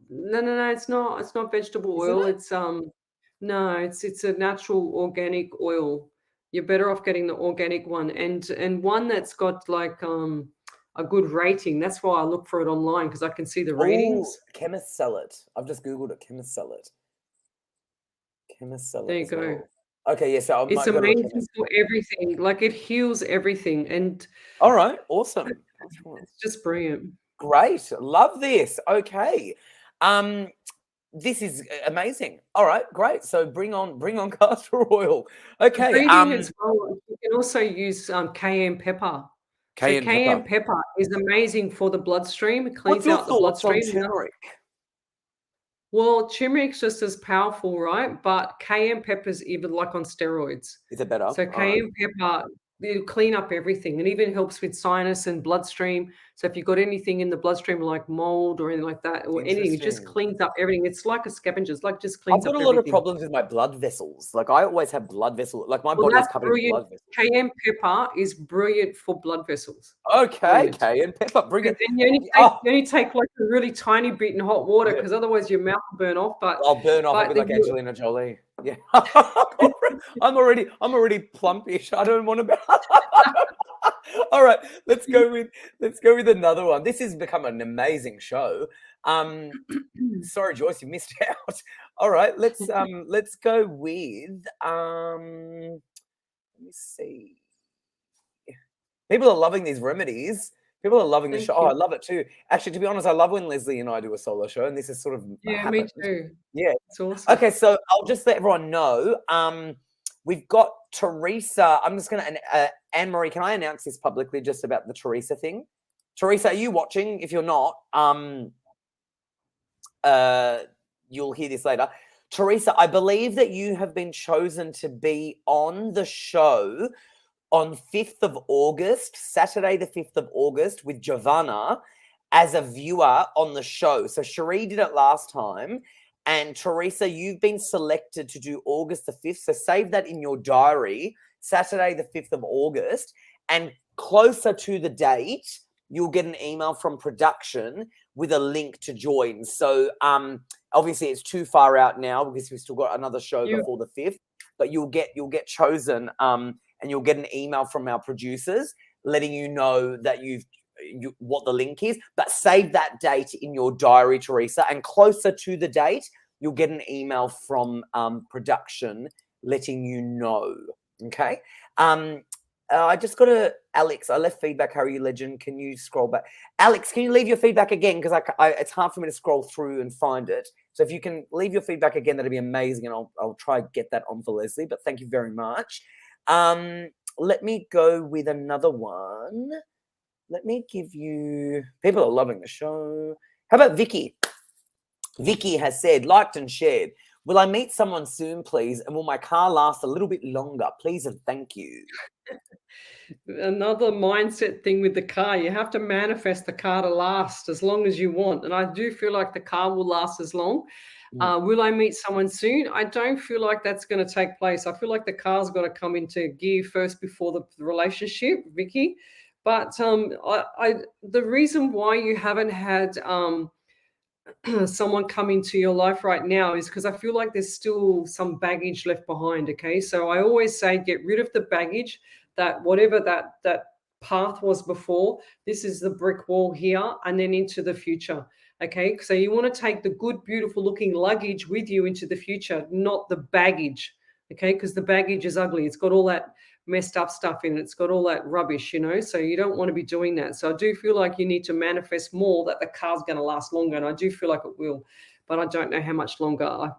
No, it's not. It's not vegetable oil. It's No, it's a natural organic oil. You're better off getting the organic one and one that's got like a good rating. That's why I look for it online because I can see the ratings. Chemists sell it. I've just googled it. Chemists sell it. Chemists sell it. There you go. Well. Okay, yes, so it's amazing for everything. Like it heals everything. And all right, awesome. It's just brilliant. Great, love this. Okay. This is amazing. All right, great. So bring on castor oil. Okay. As well, you can also use cayenne pepper. Cayenne pepper is amazing for the bloodstream. It cleans out the bloodstream. Turmeric? Well, turmeric's just as powerful, right? But cayenne pepper's even like on steroids. Is it better? So cayenne pepper, it'll clean up everything, and even helps with sinus and bloodstream. So if you've got anything in the bloodstream like mold or anything like that, or anything, it just Interesting. cleans up everything. It's like a scavenger, it's like just I've cleans got up a lot of everything. problems with my blood vessels. Like I always have blood vessels. Like my Well, body is that's covered in brilliant. blood vessels. Cayenne pepper is brilliant for blood vessels. Okay, Brilliant. cayenne pepper, bring it. And you only Oh, take like a really tiny bit in hot water, yeah. because otherwise your mouth will burn off. But I'll burn off. I'll be then like Angelina Jolie. Yeah, I'm already plumpish. I don't want to be. All right, let's go with another one. This has become an amazing show. Sorry, Joyce, you missed out. All right, let's go with let me see. People are loving these remedies. People are loving the Thank show. Oh, you. I love it too. Actually, to be honest, I love when Lesley and I do a solo show, and this is sort of Yeah, me happened. too. Yeah. It's awesome. Okay, so I'll just let everyone know. We've got Teresa. I'm just going to Anne-Marie, can I announce this publicly just about the Teresa thing? Teresa, are you watching? If you're not, you'll hear this later. Teresa, I believe that you have been chosen to be on the show on 5th of August, Saturday the 5th of August, with Giovanna as a viewer on the show. So Cherie did it last time. And Teresa, you've been selected to do August the 5th. So save that in your diary, Saturday the 5th of August. And closer to the date, you'll get an email from production with a link to join. So obviously it's too far out now because we've still got another show before the 5th. But you'll get chosen and you'll get an email from our producers letting you know that what the link is. But save that date in your diary, Teresa. And closer to the date, you'll get an email from production letting you know. Okay. I just got Alex. I left feedback. How are you, legend? Can you scroll back? Alex, can you leave your feedback again? Because it's hard for me to scroll through and find it. So if you can leave your feedback again, that'd be amazing. And I'll try to get that on for Lesley. But thank you very much. Let me go with another one. Let me give you. People are loving the show. How about Vicky? Vicky has said, liked and shared. Will I meet someone soon, please? And will my car last a little bit longer? Please and thank you. Another mindset thing with the car. You have to manifest the car to last as long as you want. And I do feel like the car will last as long. Will I meet someone soon? I don't feel like that's going to take place. I feel like the car's got to come into gear first before the relationship, Vicky. But the reason why you haven't had someone come into your life right now is because I feel like there's still some baggage left behind. Okay, so I always say get rid of the baggage, that whatever that path was before, this is the brick wall here, and then into the future. Okay, so you want to take the good, beautiful looking luggage with you into the future, not the baggage. Okay, because the baggage is ugly. It's got all that messed up stuff in it. It's got all that rubbish, so you don't want to be doing that. So I do feel like you need to manifest more that the car's going to last longer, and I do feel like it will, but I don't know how much longer.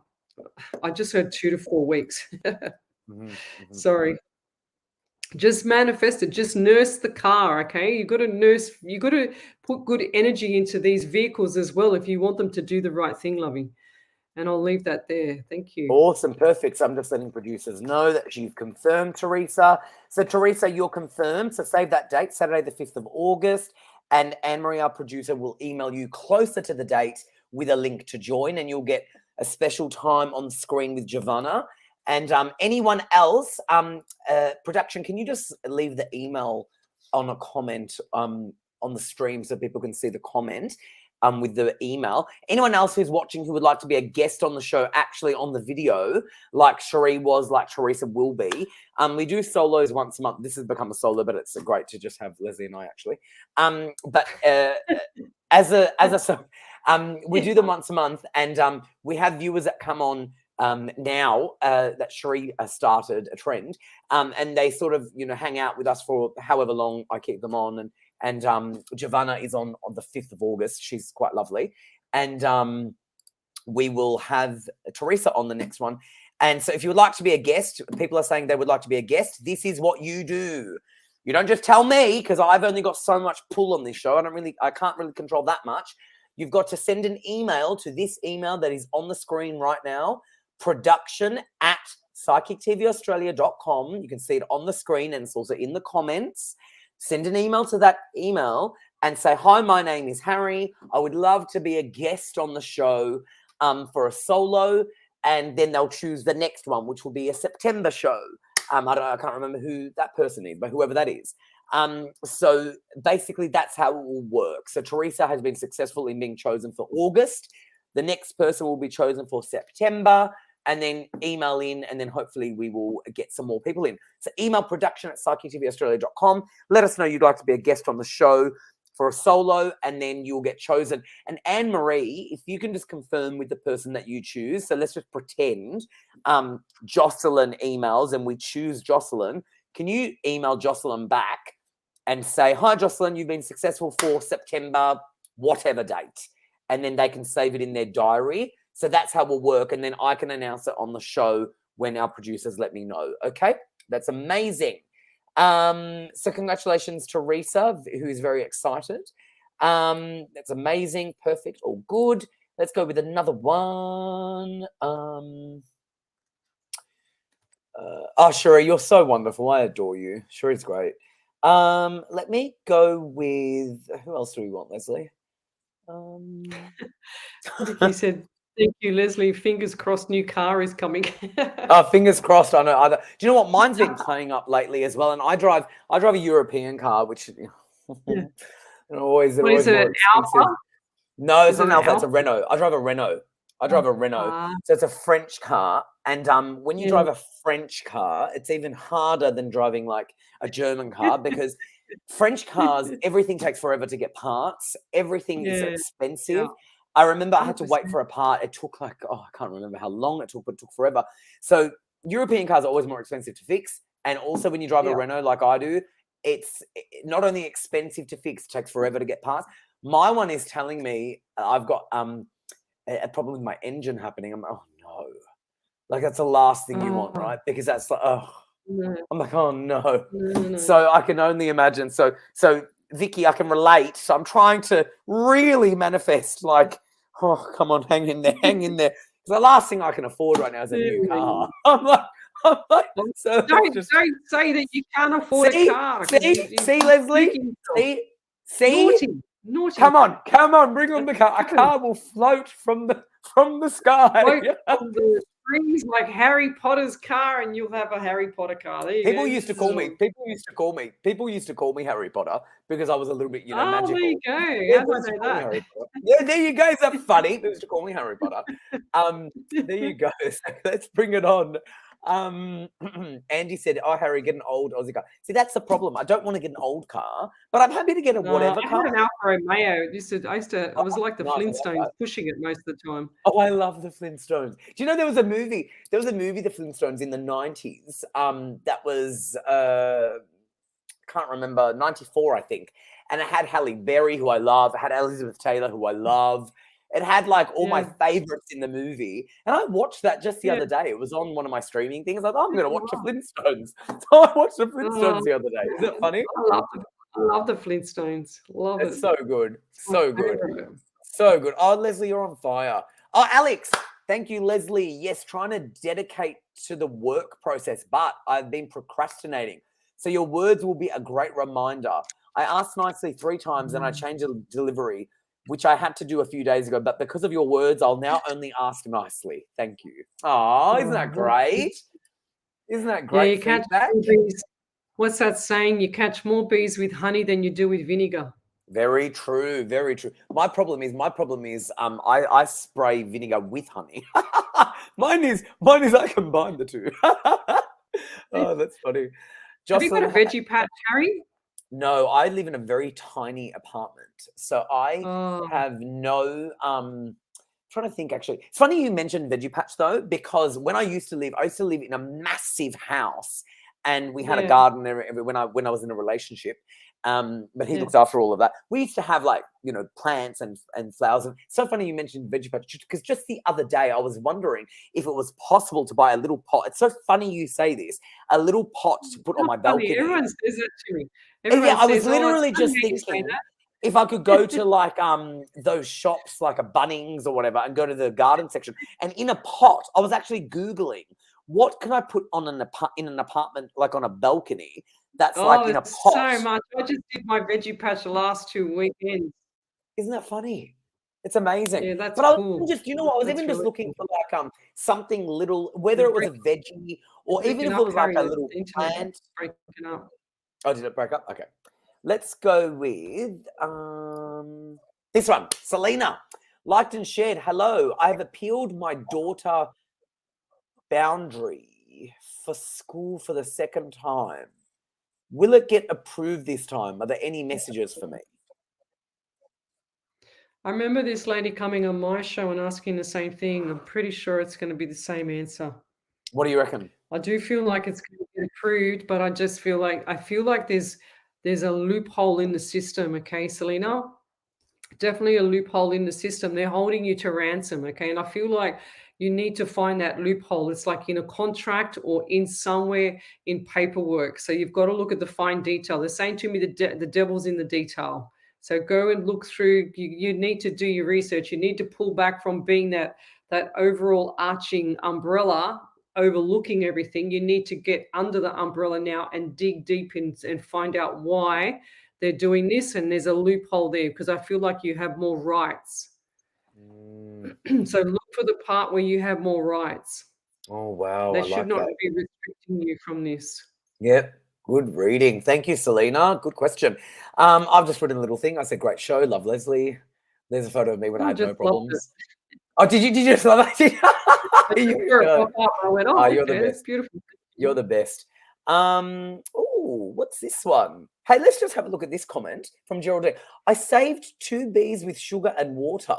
I just heard 2 to 4 weeks. Sorry. Just manifest it. Just nurse the car, okay? You got to put good energy into these vehicles as well if you want them to do the right thing, lovey. And I'll leave that there. Thank you. Awesome. Perfect. So I'm just letting producers know that you've confirmed, Teresa. So Teresa, you're confirmed. So save that date, Saturday the 5th of August. And Anne-Marie, our producer, will email you closer to the date with a link to join. And you'll get a special time on screen with Giovanna. And anyone else, production, can you just leave the email on a comment on the stream so people can see the comment with the email? Anyone else who's watching who would like to be a guest on the show, actually on the video, like Cherie was, like Teresa will be. We do solos once a month. This has become a solo, but it's great to just have Lesley and I actually. But we do them once a month, and we have viewers that come on now that Cherie started a trend, and they sort of hang out with us for however long I keep them on, and Giovanna is on the 5th of August. She's quite lovely, and we will have Teresa on the next one. And so if you would like to be a guest, people are saying they would like to be a guest, this is what you do. You don't just tell me, because I've only got so much pull on this show. I can't really control that much. You've got to send an email to this email that is on the screen right now, production@ psychictvaustralia.com. You can see it on the screen and it's also in the comments. Send an email to that email and say, hi, my name is Harry. I would love to be a guest on the show for a solo. And then they'll choose the next one, which will be a September show. I can't remember who that person is, but whoever that is. So basically that's how it will work. So Teresa has been successful in being chosen for August. The next person will be chosen for September, and then email in, and then hopefully we will get some more people in. So email production@psychictvaustralia.com. Let us know you'd like to be a guest on the show for a solo, and then you'll get chosen. And Anne-Marie, if you can just confirm with the person that you choose. So let's just pretend Jocelyn emails and we choose Jocelyn. Can you email Jocelyn back and say, hi, Jocelyn, you've been successful for September, whatever date. And then they can save it in their diary. So that's how we'll work. And then I can announce it on the show when our producers let me know. Okay, that's amazing. So congratulations, Teresa, who is very excited. That's amazing. Perfect. All good. Let's go with another one. Sheree, you're so wonderful. I adore you. Sheree's great. Let me go with, who else do we want, Lesley? He said, thank you, Lesley. Fingers crossed, new car is coming. Fingers crossed. I know. Do you know what? Mine's been playing up lately as well. And I drive a European car, which always more expensive. Alpha? No, it's not an Alpha. It's a Renault. I drive a Renault. So it's a French car. And when you drive a French car, it's even harder than driving like a German car because French cars, everything takes forever to get parts. Everything is expensive. Yeah. I remember 100%. I had to wait for a part. It took I can't remember how long it took, but it took forever. So European cars are always more expensive to fix. And also when you drive a Renault like I do, it's not only expensive to fix, it takes forever to get parts. My one is telling me I've got a problem with my engine happening. I'm like, oh no. Like that's the last thing you want, right? Because that's like, no. I'm like, oh no. So I can only imagine. So Vicky, I can relate. So I'm trying to really manifest like, oh, come on, hang in there. Because the last thing I can afford right now is a new car. I'm like, so don't say that you can't afford a car. See, Lesley? See? Naughty. Come on, bring on the car. A car will float from the sky. Float from the trees like Harry Potter's car, and you'll have a Harry Potter car. People used to call me Harry Potter because I was a little bit, magical. There you go. How do I say that? Yeah, there you go. Is that funny? They used to call me Harry Potter. There you go. So let's bring it on. Andy said, oh, Harry, get an old Aussie car. See, that's the problem. I don't want to get an old car, but I'm happy to get a whatever car. I had an Alfa Romeo. I was like the Flintstones, pushing it most of the time. Oh, I love the Flintstones. Do you know there was a movie, the Flintstones in the 90s, that was, can't remember, 94, I think. And it had Halle Berry, who I love. It had Elizabeth Taylor, who I love. It had like all my favorites in the movie. And I watched that just the other day. It was on one of my streaming things. I thought, I'm going to watch the Flintstones. So I watched the Flintstones the other day. Is that funny? I love the Flintstones. Love it. It's so good. So good. So good. Oh, Lesley, you're on fire. Oh, Alex. Thank you, Lesley. Yes, trying to dedicate to the work process, but I've been procrastinating. So your words will be a great reminder. I asked nicely 3 times and I changed the delivery, which I had to do a few days ago, but because of your words, I'll now only ask nicely. Thank you. Oh, isn't that great? Isn't that great feedback? What's that saying? You catch more bees with honey than you do with vinegar. Very true. Very true. My problem is I spray vinegar with honey. mine is I combine the two. Oh, that's funny. Have you got a veggie patch, Harry? No, I live in a very tiny apartment. So I have no trying to think actually. It's funny you mentioned veggie patch though, because when I used to live in a massive house and we had a garden there when I was in a relationship. But he looks after all of that. We used to have like, plants and flowers. And it's so funny you mentioned veggie patch because just the other day I was wondering if it was possible to buy a little pot. It's so funny you say this, a little pot to put on my balcony. Everyone says that to me. I was literally just thinking if I could go to like those shops like a Bunnings or whatever and go to the garden section and in a pot, I was actually Googling what can I put on in an apartment, like on a balcony, that's Oh, like in a there's pot? so much. I just did my veggie patch the last 2 weekends. Isn't that funny? It's amazing. Yeah, that's But I was cool. even just, you know what, I was That's even just really looking cool. for like something little, whether You're it was a veggie or even breaking if it up, was like Harry. a The little internet plant. breaking up. Oh, did it break up? Okay. Let's go with this one. Selena, liked and shared. Hello, I have appealed my daughter boundary for school for the second time. Will it get approved this time? Are there any messages for me? I remember this lady coming on my show and asking the same thing. I'm pretty sure it's going to be the same answer. What do you reckon? I do feel like it's going to get approved, but I feel like there's a loophole in the system. Okay, Selena, definitely a loophole in the system. They're holding you to ransom. Okay, and I feel like you need to find that loophole. It's like in a contract or in somewhere in paperwork. So you've got to look at the fine detail. They're saying to me the devil's in the detail. So go and look through. You need to do your research. You need to pull back from being that overall arching umbrella overlooking everything. You need to get under the umbrella now and dig deep in and find out why they're doing this, and there's a loophole there because I feel like you have more rights. So look for the part where you have more rights. Oh, wow. They I should like not that. be restricting you from this. Yep. Good reading. Thank you, Selena. Good question. I've just written a little thing. I said, great show. Love Lesley. There's a photo of me when I had no just loved it. problems. Oh, did you just love it? I went, oh, you're the okay, that's best. beautiful. You're the best. Oh, what's this one? Hey, let's just have a look at this comment from Geraldine. I saved 2 bees with sugar and water.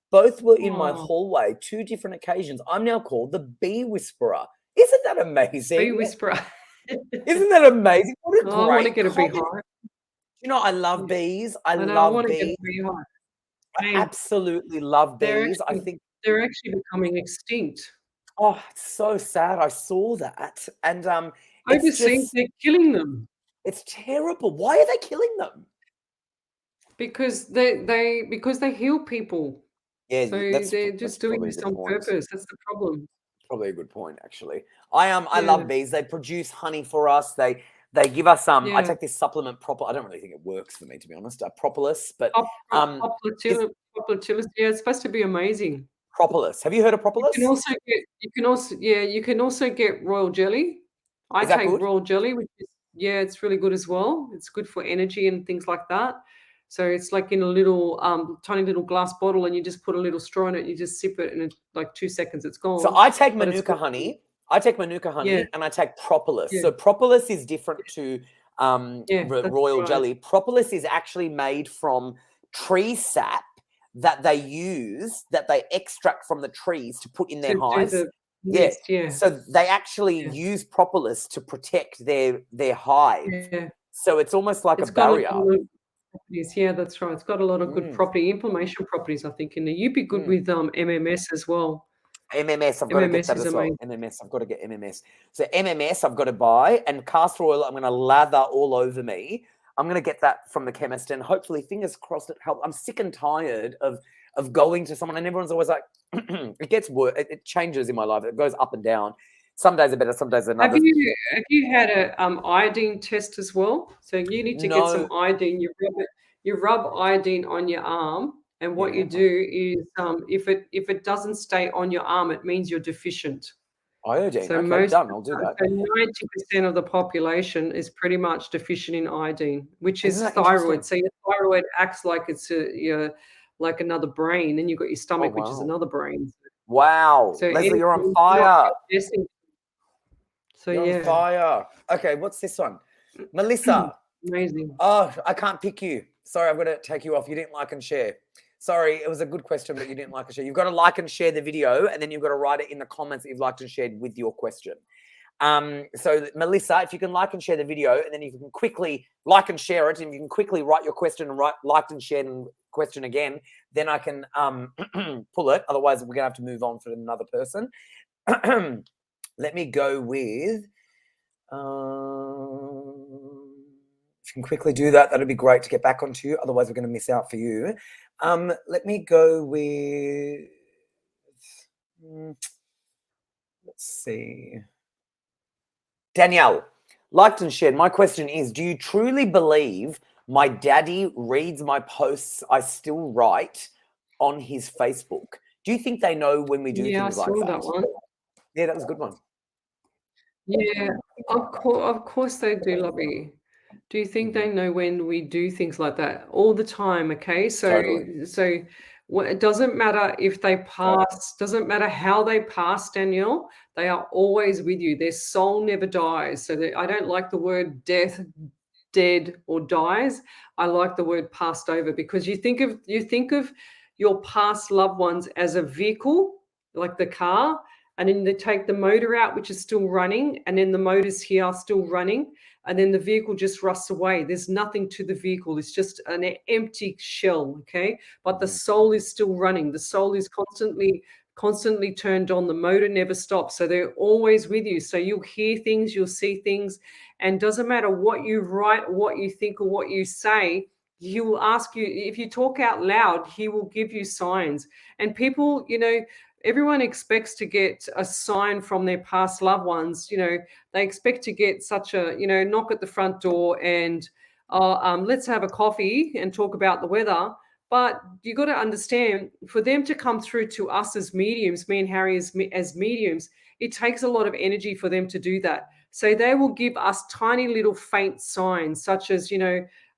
Both were in my hallway, 2 different occasions. I'm now called the bee whisperer. Isn't that amazing? Bee whisperer. Isn't that amazing? What a great I want to get a bee comment. hive. You know, I love bees. I want love to get bees. a bee hive. I absolutely love bees. I think they're actually becoming extinct. oh, it's so sad. I saw that. And Overseas, they're killing them. It's terrible. Why are they killing them? Because they heal people. Yeah, So they're just doing this on purpose. That's the problem. Probably a good point, actually. I love bees. They produce honey for us. They give us I take this supplement I don't really think it works for me, to be honest. Propolis, but propolis. Yeah, it's supposed to be amazing. Propolis. Have you heard of propolis? You can also get royal jelly. I take royal jelly, which is it's really good as well. It's good for energy and things like that. So it's like in a little tiny little glass bottle, and you just put a little straw in it. You just sip it, and in like 2 seconds, it's gone. So I take Manuka honey. I take Manuka honey, and I take propolis. Yeah. So propolis is different to royal jelly. Propolis is actually made from tree sap that they use, that they extract from the trees to put in their hives. So they actually use propolis to protect their hive. Yeah. So it's almost like a barrier. Yeah, that's right. It's got a lot of good inflammation properties, I think, in there. You'd be good with MMS as well. MMS, I've got to get that as well. MMS, I've got to get MMS. So MMS, I've got to buy, and castor oil, I'm going to lather all over me. I'm going to get that from the chemist, and hopefully, fingers crossed, it helps. I'm sick and tired of going to someone, and everyone's always like, it gets worse. It changes in my life. It goes up and down. Some days are better, some days are not. Have you had a iodine test as well? So you need to get some iodine. You rub iodine on your arm, and what you do is, if it doesn't stay on your arm, it means you're deficient. Iodine. So okay, done. I'll do that. So 90% of the population is pretty much deficient in iodine, which is thyroid. So your thyroid acts like it's like another brain, and you've got your stomach, which is another brain. Wow, so Lesley, you're on fire. So you're on fire. Okay, what's this one? Melissa. Amazing. Oh, I can't pick you. Sorry, I've got to take you off. You didn't like and share. Sorry, it was a good question, but you didn't like and share. You've got to like and share the video, and then you've got to write it in the comments that you've liked and shared with your question. So Melissa, if you can like and share the video, and then you can quickly like and share it, and you can quickly write your question and like and share the question again, then I can pull it. Otherwise, we're gonna have to move on for another person. Let me go with. If you can quickly do that, that'd be great to get back onto. Otherwise, we're going to miss out for you. Let me go with. Let's see. Danielle, liked and shared. My question is, do you truly believe my daddy reads my posts I still write on his Facebook? Do you think they know when we do Yeah, I things like saw that? that one. Yeah, that was a good one. Yeah, of course they do, Lovey. Do you think they know when we do things like that all the time? Okay, so Totally. it doesn't matter if they pass, doesn't matter how they pass, Danielle. They are always with you. Their soul never dies. So I don't like the word death, dead, or dies. I like the word passed over, because you think of your past loved ones as a vehicle, like the car, and then they take the motor out, which is still running, and then the motors here are still running, and then the vehicle just rusts away. There's nothing to the vehicle. It's just an empty shell, okay? But the soul is still running. The soul is constantly turned on. The motor never stops. So they're always with you. So you'll hear things, you'll see things, and doesn't matter what you write, what you think, or what you say, he will ask you. If you talk out loud, he will give you signs. And people, everyone expects to get a sign from their past loved ones. They expect to get such a, knock at the front door and, let's have a coffee and talk about the weather. But you got to understand, for them to come through to us as mediums, me and Harry as mediums, it takes a lot of energy for them to do that. So they will give us tiny little faint signs, such as,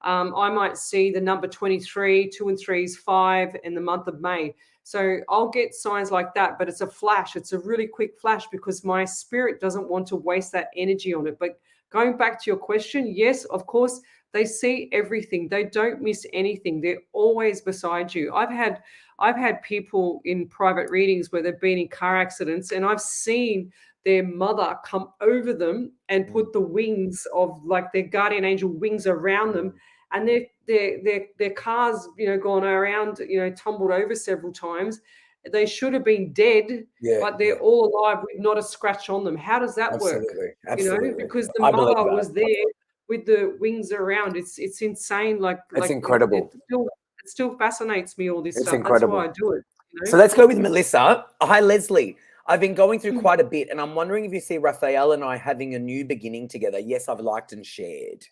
I might see the number 23, 2 and 3 is 5 in the month of May. So I'll get signs like that, but it's a flash. It's a really quick flash, because my spirit doesn't want to waste that energy on it. But going back to your question, yes, of course, they see everything. They don't miss anything. They're always beside you. I've had people in private readings where they've been in car accidents, and I've seen their mother come over them and put the wings of, like, their guardian angel wings around them, and their cars, gone around, tumbled over several times. They should have been dead, but they're all alive with not a scratch on them. How does that work? Absolutely. Because the I believe mother that. was there with the wings around. It's insane. It's incredible. It still fascinates me, all this It's stuff. incredible. That's why I do it. So let's go with Melissa. Hi, Lesley. I've been going through quite a bit, and I'm wondering if you see Raphael and I having a new beginning together. Yes, I've liked and shared.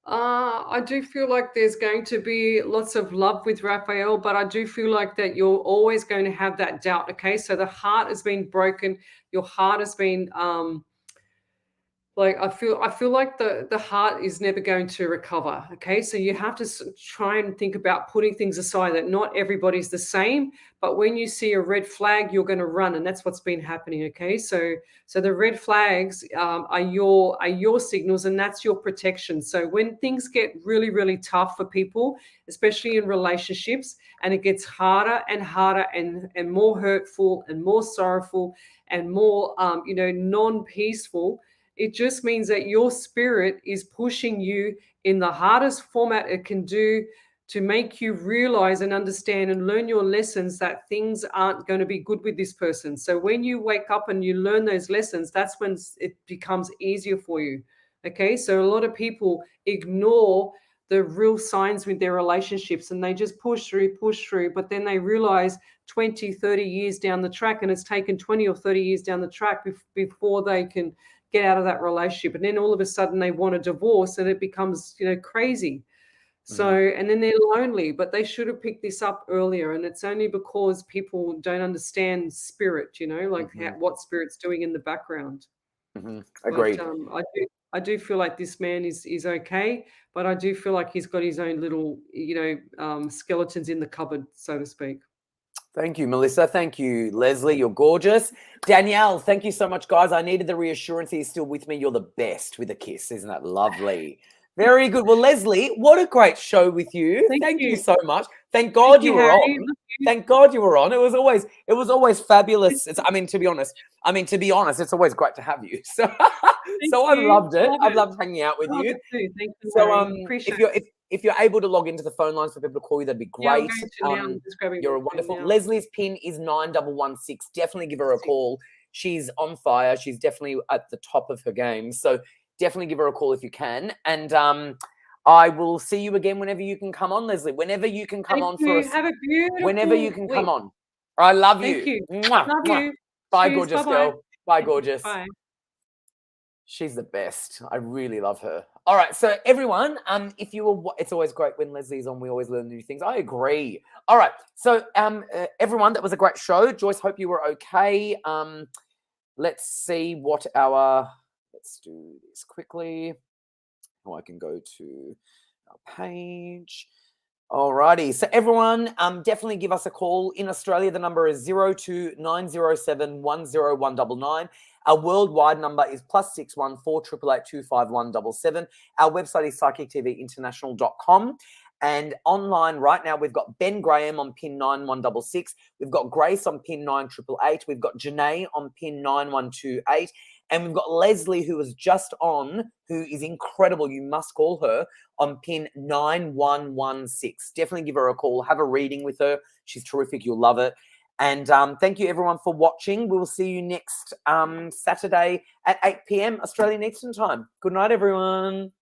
I do feel like there's going to be lots of love with Raphael, but I do feel like that you're always going to have that doubt. Okay, so the heart has been broken. Your heart has been I feel like the heart is never going to recover. Okay, so you have to try and think about putting things aside, that not everybody's the same, but when you see a red flag, you're going to run, and that's what's been happening. Okay, so the red flags are your signals, and that's your protection. So when things get really, really tough for people, especially in relationships, and it gets harder and harder and more hurtful and more sorrowful and more non-peaceful, it just means that your spirit is pushing you in the hardest format it can do to make you realize and understand and learn your lessons, that things aren't going to be good with this person. So when you wake up and you learn those lessons, that's when it becomes easier for you. Okay, so a lot of people ignore the real signs with their relationships, and they just push through, but then they realize 20, 30 years down the track, and it's taken 20 or 30 years down the track before they can get out of that relationship, and then all of a sudden they want a divorce, and it becomes crazy. So and then they're lonely, but they should have picked this up earlier, and it's only because people don't understand spirit, what spirit's doing in the background. Agreed. But I do feel like this man is okay, but I do feel like he's got his own little skeletons in the cupboard, so to speak. Thank you, Melissa. Thank you, Lesley. You're gorgeous. Danielle, thank you so much, guys. I needed the reassurance that you're still with me. You're the best, with a kiss. Isn't that lovely? Very good. Well, Lesley, what a great show with you. Thank you so much. Thank God you were on. Thank God you were on. It was always fabulous. To be honest, it's always great to have you. So I've loved it. I've loved hanging out with you. Thank you. So if you're able to log into the phone lines for people to call you, that'd be great. You're wonderful. Now. Lesley's pin is 9116. Definitely give her a call. She's on fire. She's definitely at the top of her game. So definitely give her a call if you can. And I will see you again whenever you can come on, Lesley. Whenever you can come on for us. Have a beautiful whenever you can come on. I love you. Thank you. Mwah, Love mwah. you. Bye, Cheers. gorgeous Bye-bye. girl. Bye, gorgeous. Bye. She's the best. I really love her. All right, so everyone, if you were, it's always great when Leslie's on. We always learn new things. I agree. All right, so everyone, that was a great show. Joyce, hope you were okay. Let's see what let's do this quickly. Oh, I can go to our page. Alrighty, so everyone, definitely give us a call. In Australia, the number is 02907 10199. Our worldwide number is +61 4 888 25177. Our website is psychictvinternational.com. And online right now, we've got Ben Graham on pin 9166. We've got Grace on pin 9888. We've got Janae on pin 9128. And we've got Lesley, who was just on, who is incredible. You must call her on pin 9116. Definitely give her a call. Have a reading with her. She's terrific. You'll love it. And thank you, everyone, for watching. We will see you next Saturday at 8 p.m. Australian Eastern Time. Good night, everyone.